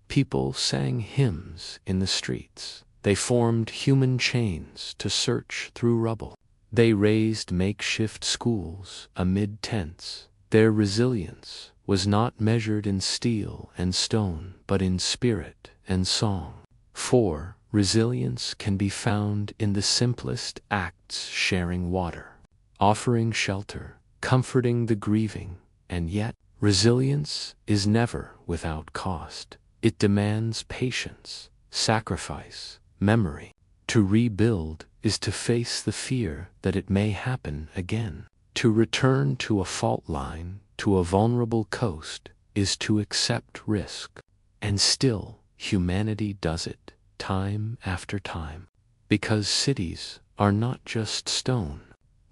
[SPEAKER 1] people sang hymns in the streets. They formed human chains to search through rubble. They raised makeshift schools amid tents. Their resilience was not measured in steel and stone, but in spirit and song. For resilience can be found in the simplest acts: sharing water, offering shelter, comforting the grieving. And yet, resilience is never without cost. It demands patience, sacrifice, memory. To rebuild is to face the fear that it may happen again. To return to a fault line, to a vulnerable coast, is to accept risk. And still, humanity does it, time after time. Because cities are not just stone.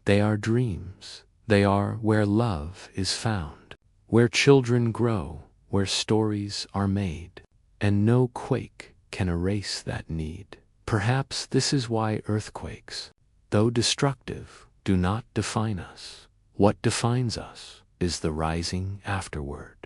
[SPEAKER 1] They are dreams. They are where love is found, where children grow, where stories are made. And no quake can erase that need. Perhaps this is why earthquakes, though destructive, do not define us. What defines us is the rising afterward.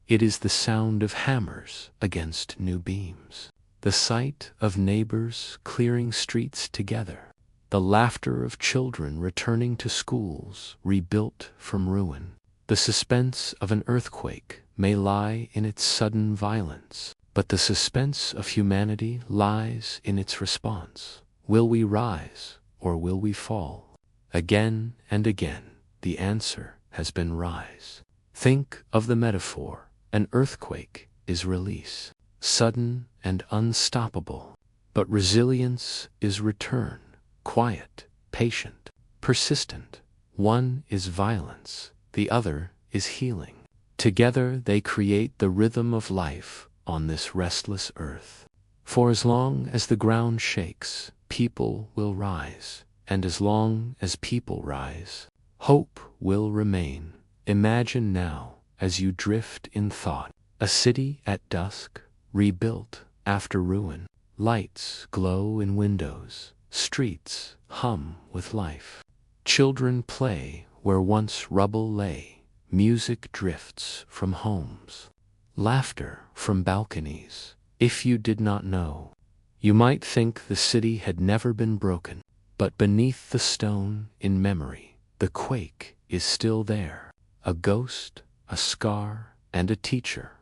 [SPEAKER 1] It is the sound of hammers against new beams, the sight of neighbors clearing streets together, the laughter of children returning to schools rebuilt from ruin. The suspense of an earthquake may lie in its sudden violence, but the suspense of humanity lies in its response. Will we rise or will we fall? Again and again, the answer has been rise. Think of the metaphor. An earthquake is release, sudden and unstoppable. But resilience is return, quiet, patient, persistent. One is violence, the other is healing. Together they create the rhythm of life on this restless earth. For as long as the ground shakes, people will rise, and as long as people rise, hope will remain. Imagine now, as you drift in thought, a city at dusk, rebuilt after ruin. Lights glow in windows, streets hum with life. Children play where once rubble lay, music drifts from homes, laughter from balconies. If you did not know, you might think the city had never been broken, but beneath the stone, in memory, the quake is still there, a ghost, a scar, and a teacher.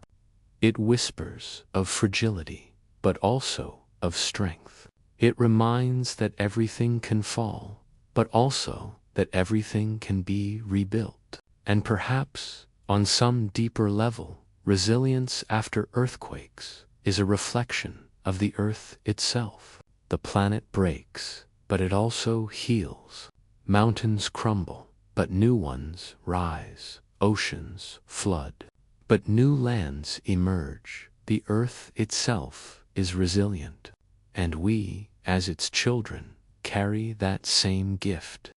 [SPEAKER 1] It whispers of fragility, but also of strength. It reminds that everything can fall, but also that everything can be rebuilt. And perhaps, on some deeper level, resilience after earthquakes is a reflection of the earth itself. The planet breaks, but it also heals. Mountains crumble, but new ones rise. Oceans flood, but new lands emerge. The earth itself is resilient, and we, as its children, carry that same gift.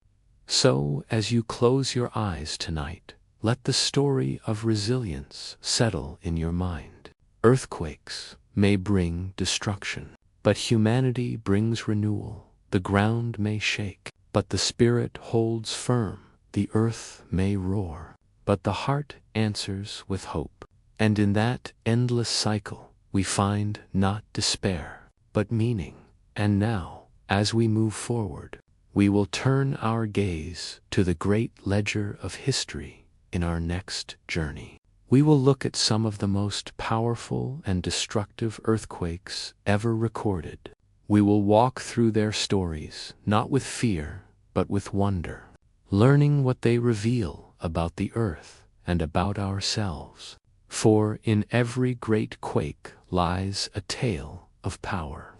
[SPEAKER 1] So, as you close your eyes tonight, let the story of resilience settle in your mind. Earthquakes may bring destruction, but humanity brings renewal. The ground may shake, but the spirit holds firm. The earth may roar, but the heart answers with hope. And in that endless cycle, we find not despair, but meaning. And now, as we move forward, we will turn our gaze to the great ledger of history in our next journey. We will look at some of the most powerful and destructive earthquakes ever recorded. We will walk through their stories, not with fear, but with wonder, learning what they reveal about the earth and about ourselves. For in every great quake lies a tale of power,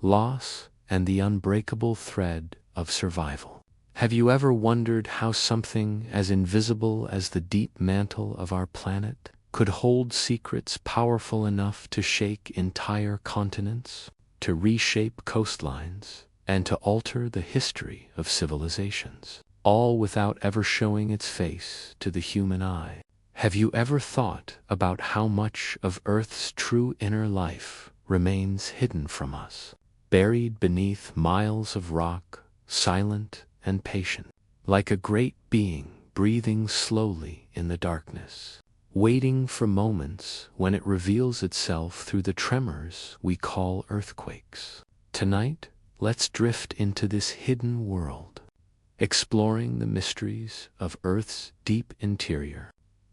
[SPEAKER 1] loss, and the unbreakable thread of survival. Have you ever wondered how something as invisible as the deep mantle of our planet could hold secrets powerful enough to shake entire continents? to reshape coastlines and to alter the history of civilizations, all without ever showing its face to the human eye. Have you ever thought about how much of Earth's true inner life remains hidden from us, buried beneath miles of rock, silent and patient, like a great being breathing slowly in the darkness, waiting for moments when it reveals itself through the tremors we call earthquakes? Tonight, let's drift into this hidden world, exploring the mysteries of Earth's deep interior,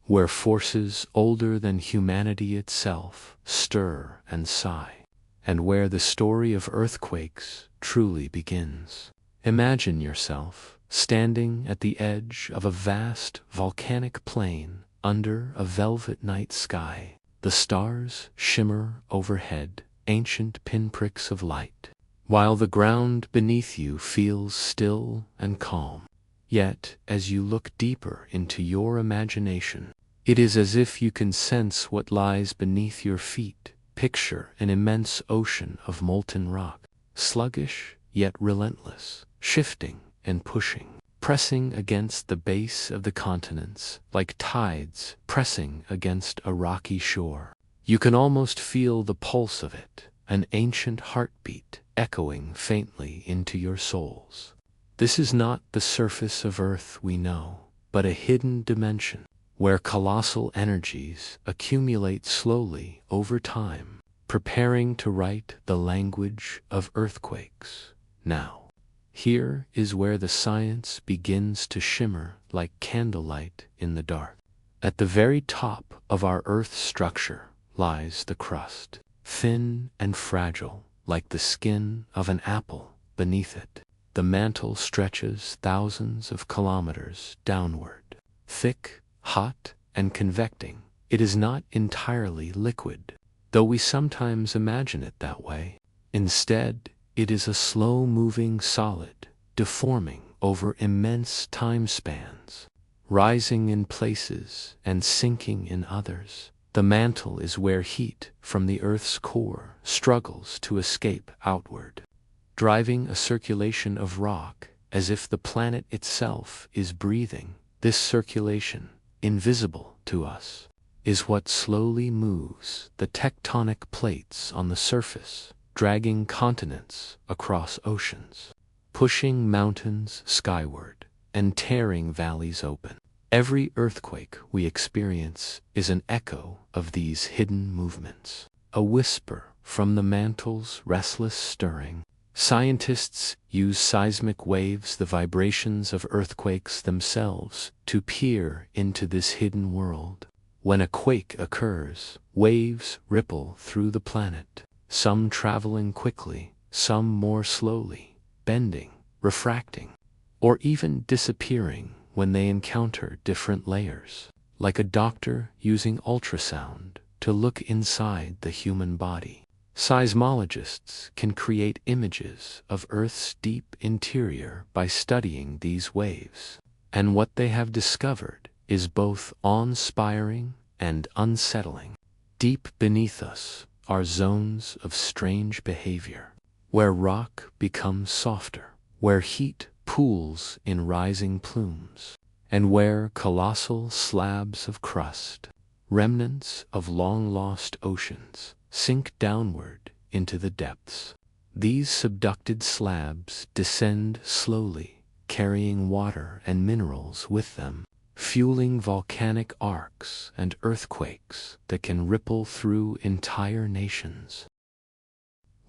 [SPEAKER 1] where forces older than humanity itself stir and sigh, and where the story of earthquakes truly begins. Imagine yourself standing at the edge of a vast volcanic plain under a velvet night sky. The stars shimmer overhead, ancient pinpricks of light, while the ground beneath you feels still and calm. Yet, as you look deeper into your imagination, it is as if you can sense what lies beneath your feet. Picture an immense ocean of molten rock, sluggish yet relentless, shifting and pushing, pressing against the base of the continents like tides pressing against a rocky shore. You can almost feel the pulse of it, an ancient heartbeat echoing faintly into your souls. This is not the surface of Earth we know, but a hidden dimension, where colossal energies accumulate slowly over time, preparing to write the language of earthquakes. Now, here is where the science begins to shimmer like candlelight in the dark. At the very top of our Earth's structure lies the crust, thin and fragile, like the skin of an apple beneath it. The mantle stretches thousands of kilometers downward, thick, hot, and convecting. It is not entirely liquid, though we sometimes imagine it that way. Instead, it is a slow-moving solid, deforming over immense time spans, rising in places and sinking in others. The mantle is where heat from the Earth's core struggles to escape outward, driving a circulation of rock as if the planet itself is breathing. This circulation, invisible to us, is what slowly moves the tectonic plates on the surface, dragging continents across oceans, pushing mountains skyward, and tearing valleys open. Every earthquake we experience is an echo of these hidden movements, a whisper from the mantle's restless stirring. Scientists use seismic waves, the vibrations of earthquakes themselves, to peer into this hidden world. When a quake occurs, waves ripple through the planet, some traveling quickly, some more slowly, bending, refracting, or even disappearing when they encounter different layers, like a doctor using ultrasound to look inside the human body. Seismologists can create images of Earth's deep interior by studying these waves, and what they have discovered is both awe-inspiring and unsettling. Deep beneath us are zones of strange behavior, where rock becomes softer, where heat pools in rising plumes, and where colossal slabs of crust, remnants of long-lost oceans, sink downward into the depths. These subducted slabs descend slowly, carrying water and minerals with them, fueling volcanic arcs and earthquakes that can ripple through entire nations.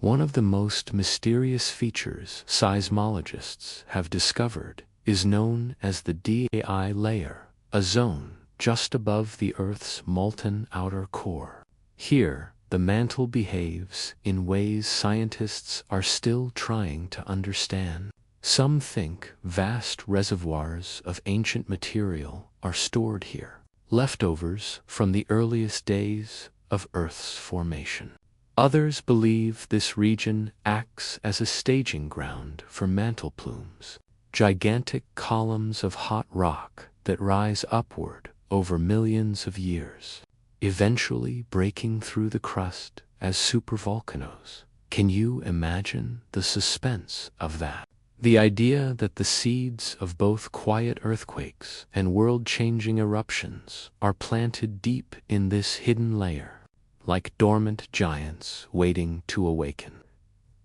[SPEAKER 1] One of the most mysterious features seismologists have discovered is known as the DAI layer, a zone just above the Earth's molten outer core. Here, the mantle behaves in ways scientists are still trying to understand. Some think vast reservoirs of ancient material are stored here, leftovers from the earliest days of Earth's formation. Others believe this region acts as a staging ground for mantle plumes, gigantic columns of hot rock that rise upward over millions of years, eventually breaking through the crust as supervolcanoes. Can you imagine the suspense of that? The idea that the seeds of both quiet earthquakes and world-changing eruptions are planted deep in this hidden layer, like dormant giants waiting to awaken.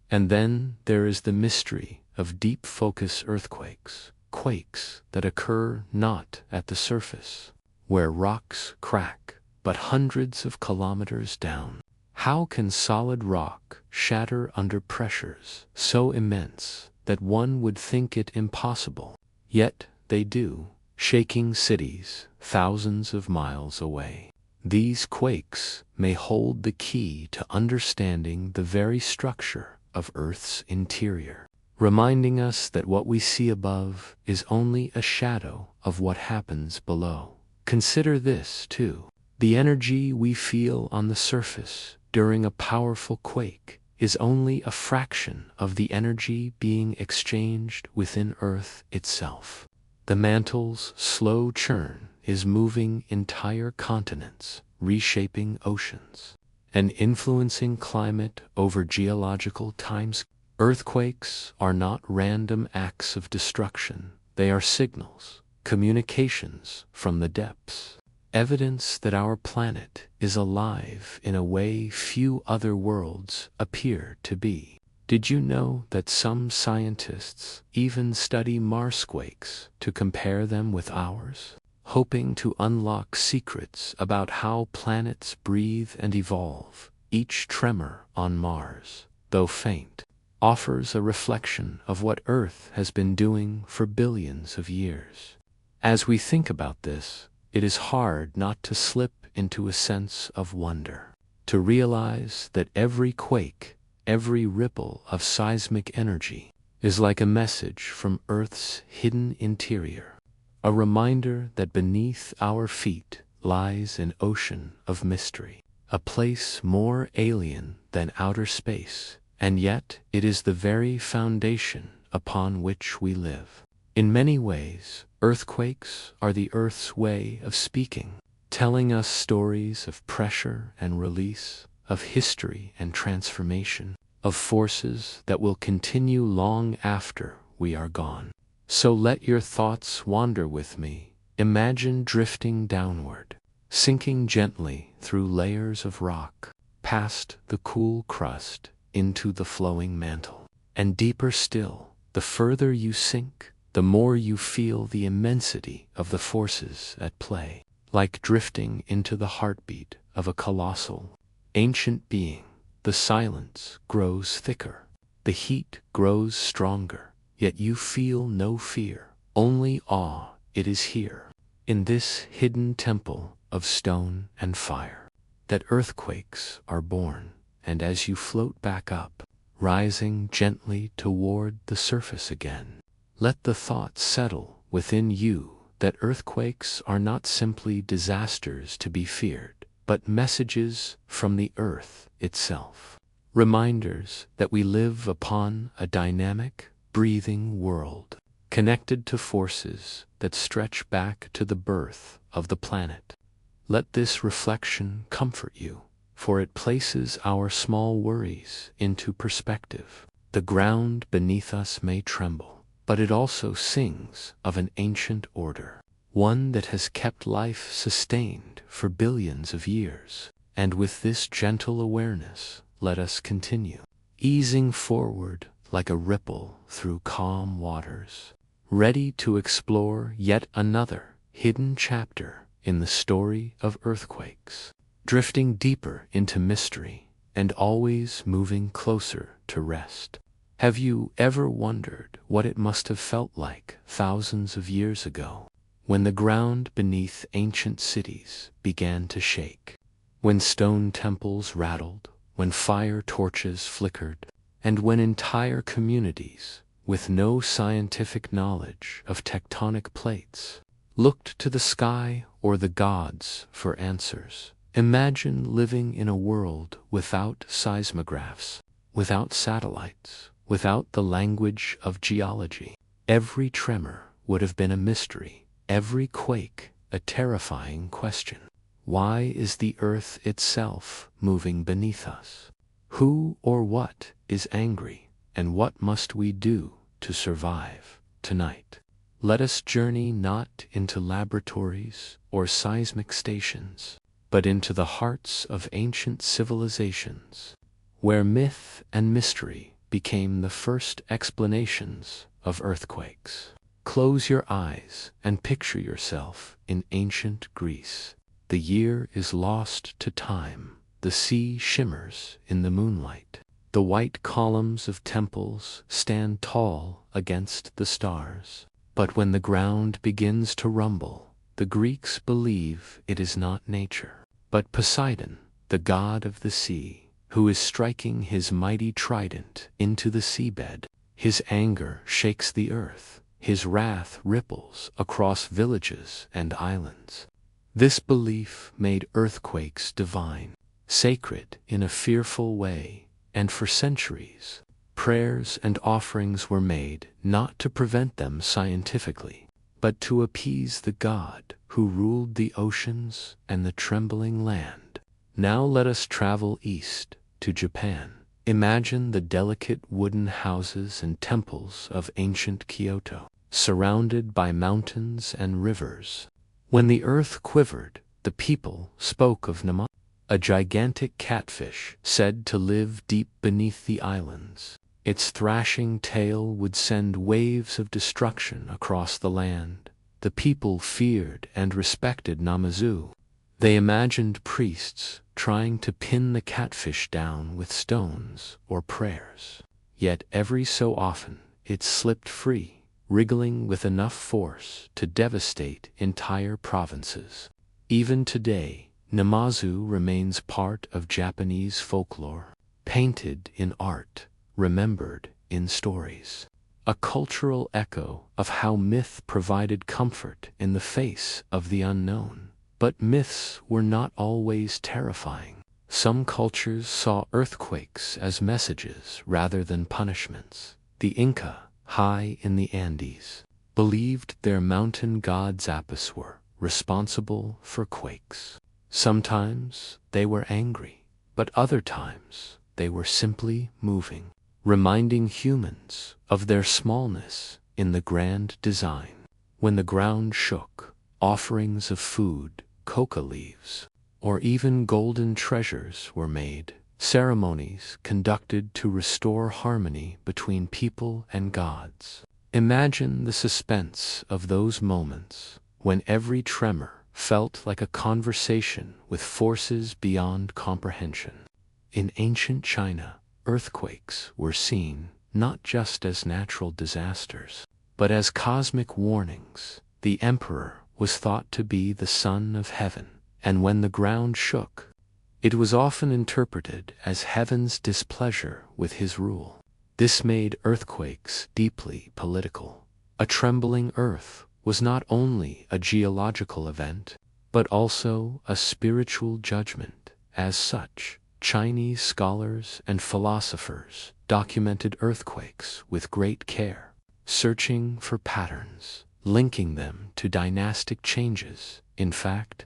[SPEAKER 1] And then there is the mystery of deep focus earthquakes, quakes that occur not at the surface, where rocks crack, but hundreds of kilometers down. How can solid rock shatter under pressures so immense that one would think it impossible? Yet they do, shaking cities thousands of miles away. These quakes may hold the key to understanding the very structure of Earth's interior, reminding us that what we see above is only a shadow of what happens below. Consider this, too. The energy we feel on the surface during a powerful quake is only a fraction of the energy being exchanged within Earth itself. The mantle's slow churn is moving entire continents, reshaping oceans, and influencing climate over geological timescales. Earthquakes are not random acts of destruction. They are signals, communications from the depths. Evidence that our planet is alive in a way few other worlds appear to be. Did you know that some scientists even study Marsquakes to compare them with ours, hoping to unlock secrets about how planets breathe and evolve? Each tremor on Mars, though faint, offers a reflection of what Earth has been doing for billions of years. As we think about this, it is hard not to slip into a sense of wonder, to realize that every quake, every ripple of seismic energy is like a message from Earth's hidden interior, a reminder that beneath our feet lies an ocean of mystery, a place more alien than outer space, and yet it is the very foundation upon which we live. In many ways, earthquakes are the Earth's way of speaking, telling us stories of pressure and release, of history and transformation, of forces that will continue long after we are gone. So let your thoughts wander with me. Imagine drifting downward, sinking gently through layers of rock, past the cool crust, into the flowing mantle. And deeper still, the further you sink, the more you feel the immensity of the forces at play, like drifting into the heartbeat of a colossal, ancient being. The silence grows thicker, the heat grows stronger, yet you feel no fear, only awe. It is here, in this hidden temple of stone and fire, that earthquakes are born, and as you float back up, rising gently toward the surface again, let the thought settle within you that earthquakes are not simply disasters to be feared, but messages from the Earth itself, reminders that we live upon a dynamic, breathing world, connected to forces that stretch back to the birth of the planet. Let this reflection comfort you, for it places our small worries into perspective. The ground beneath us may tremble, but it also sings of an ancient order, one that has kept life sustained for billions of years. And with this gentle awareness, let us continue, easing forward like a ripple through calm waters, ready to explore yet another hidden chapter in the story of earthquakes, drifting deeper into mystery and always moving closer to rest. Have you ever wondered what it must have felt like thousands of years ago, when the ground beneath ancient cities began to shake, when stone temples rattled, when fire torches flickered, and when entire communities, with no scientific knowledge of tectonic plates, looked to the sky or the gods for answers? Imagine living in a world without seismographs, without satellites, without the language of geology. Every tremor would have been a mystery, every quake a terrifying question. Why is the Earth itself moving beneath us? Who or what is angry, and what must we do to survive tonight? Let us journey not into laboratories or seismic stations, but into the hearts of ancient civilizations, where myth and mystery became the first explanations of earthquakes. Close your eyes and picture yourself in ancient Greece. The year is lost to time. The sea shimmers in the moonlight. The white columns of temples stand tall against the stars. But when the ground begins to rumble, the Greeks believe it is not nature, but Poseidon, the god of the sea, who is striking his mighty trident into the seabed. His anger shakes the earth. His wrath ripples across villages and islands. This belief made earthquakes divine, sacred in a fearful way, and for centuries, prayers and offerings were made not to prevent them scientifically, but to appease the god who ruled the oceans and the trembling land. Now let us travel east to Japan. Imagine the delicate wooden houses and temples of ancient Kyoto, surrounded by mountains and rivers. When the earth quivered, the people spoke of Namazu, a gigantic catfish said to live deep beneath the islands. Its thrashing tail would send waves of destruction across the land. The people feared and respected Namazu. They imagined priests trying to pin the catfish down with stones or prayers. Yet every so often it slipped free, wriggling with enough force to devastate entire provinces. Even today, Namazu remains part of Japanese folklore, painted in art, remembered in stories. A cultural echo of how myth provided comfort in the face of the unknown. But myths were not always terrifying. Some cultures saw earthquakes as messages rather than punishments. The Inca, high in the Andes, believed their mountain gods Apis were responsible for quakes. Sometimes they were angry, but other times they were simply moving, reminding humans of their smallness in the grand design. When the ground shook, offerings of food, coca leaves, or even golden treasures were made, ceremonies conducted to restore harmony between people and gods. Imagine the suspense of those moments when every tremor felt like a conversation with forces beyond comprehension. In ancient China, earthquakes were seen not just as natural disasters, but as cosmic warnings. The emperor was thought to be the son of heaven, and when the ground shook, it was often interpreted as heaven's displeasure with his rule. This made earthquakes deeply political. A trembling earth was not only a geological event, but also a spiritual judgment. As such, Chinese scholars and philosophers documented earthquakes with great care, searching for patterns, linking them to dynastic changes. In fact,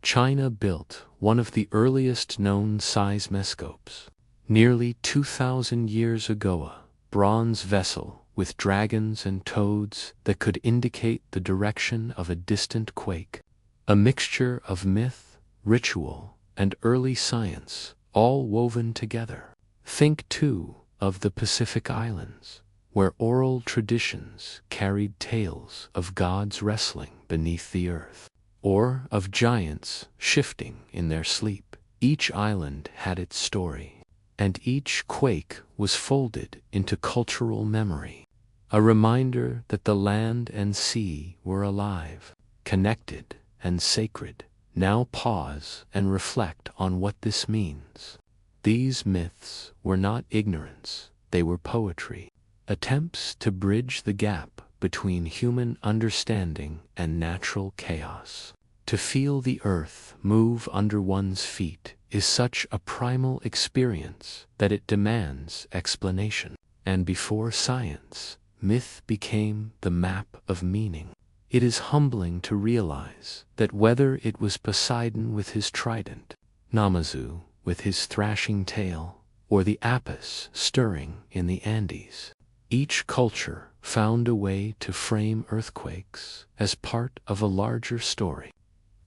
[SPEAKER 1] China built one of the earliest known seismoscopes. Nearly 2,000 years ago, a bronze vessel with dragons and toads that could indicate the direction of a distant quake. A mixture of myth, ritual, and early science, all woven together. Think, too, of the Pacific Islands, where oral traditions carried tales of gods wrestling beneath the earth, or of giants shifting in their sleep. Each island had its story, and each quake was folded into cultural memory, a reminder that the land and sea were alive, connected, and sacred. Now pause and reflect on what this means. These myths were not ignorance, they were poetry, attempts to bridge the gap between human understanding and natural chaos. To feel the earth move under one's feet is such a primal experience that it demands explanation. And before science, myth became the map of meaning. It is humbling to realize that whether it was Poseidon with his trident, Namazu with his thrashing tail, or the apis stirring in the Andes. Each culture found a way to frame earthquakes as part of a larger story.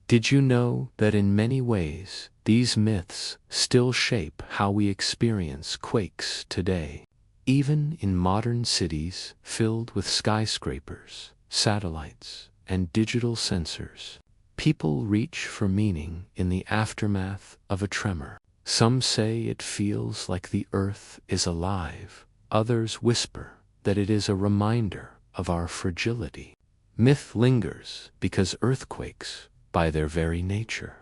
[SPEAKER 1] Did you know that in many ways, these myths still shape how we experience quakes today? Even in modern cities filled with skyscrapers, satellites, and digital sensors, people reach for meaning in the aftermath of a tremor. Some say it feels like the earth is alive. Others whisper that it is a reminder of our fragility. Myth lingers because earthquakes, by their very nature,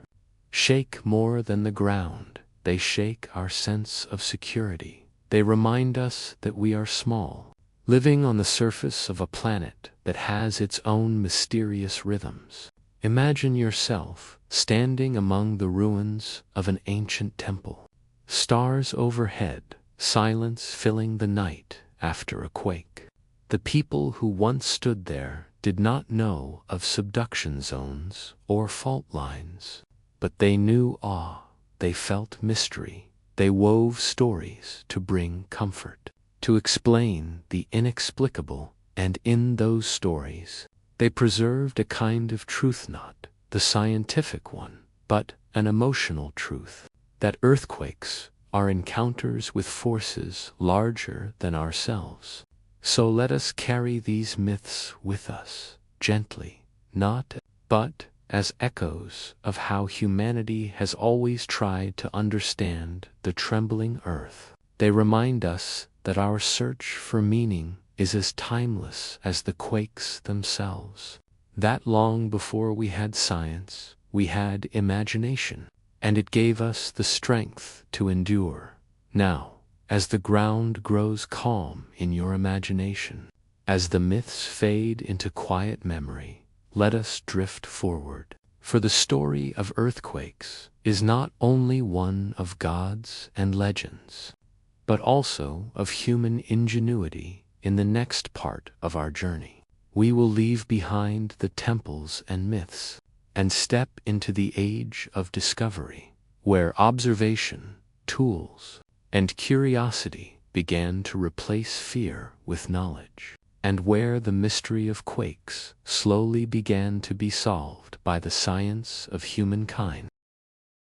[SPEAKER 1] shake more than the ground. They shake our sense of security. They remind us that we are small, living on the surface of a planet that has its own mysterious rhythms. Imagine yourself standing among the ruins of an ancient temple. Stars overhead, silence filling the night after a quake. The people who once stood there did not know of subduction zones or fault lines, but they knew awe, they felt mystery, they wove stories to bring comfort, to explain the inexplicable, and in those stories, they preserved a kind of truth, not the scientific one, but an emotional truth, that earthquakes are encounters with forces larger than ourselves. So let us carry these myths with us, gently, but as echoes of how humanity has always tried to understand the trembling earth. They remind us that our search for meaning is as timeless as the quakes themselves. That long before we had science, we had imagination, and it gave us the strength to endure. Now, as the ground grows calm in your imagination, as the myths fade into quiet memory, let us drift forward. For the story of earthquakes is not only one of gods and legends, but also of human ingenuity. In the next part of our journey, we will leave behind the temples and myths and step into the age of discovery, where observation, tools, and curiosity began to replace fear with knowledge, and where the mystery of quakes slowly began to be solved by the science of humankind.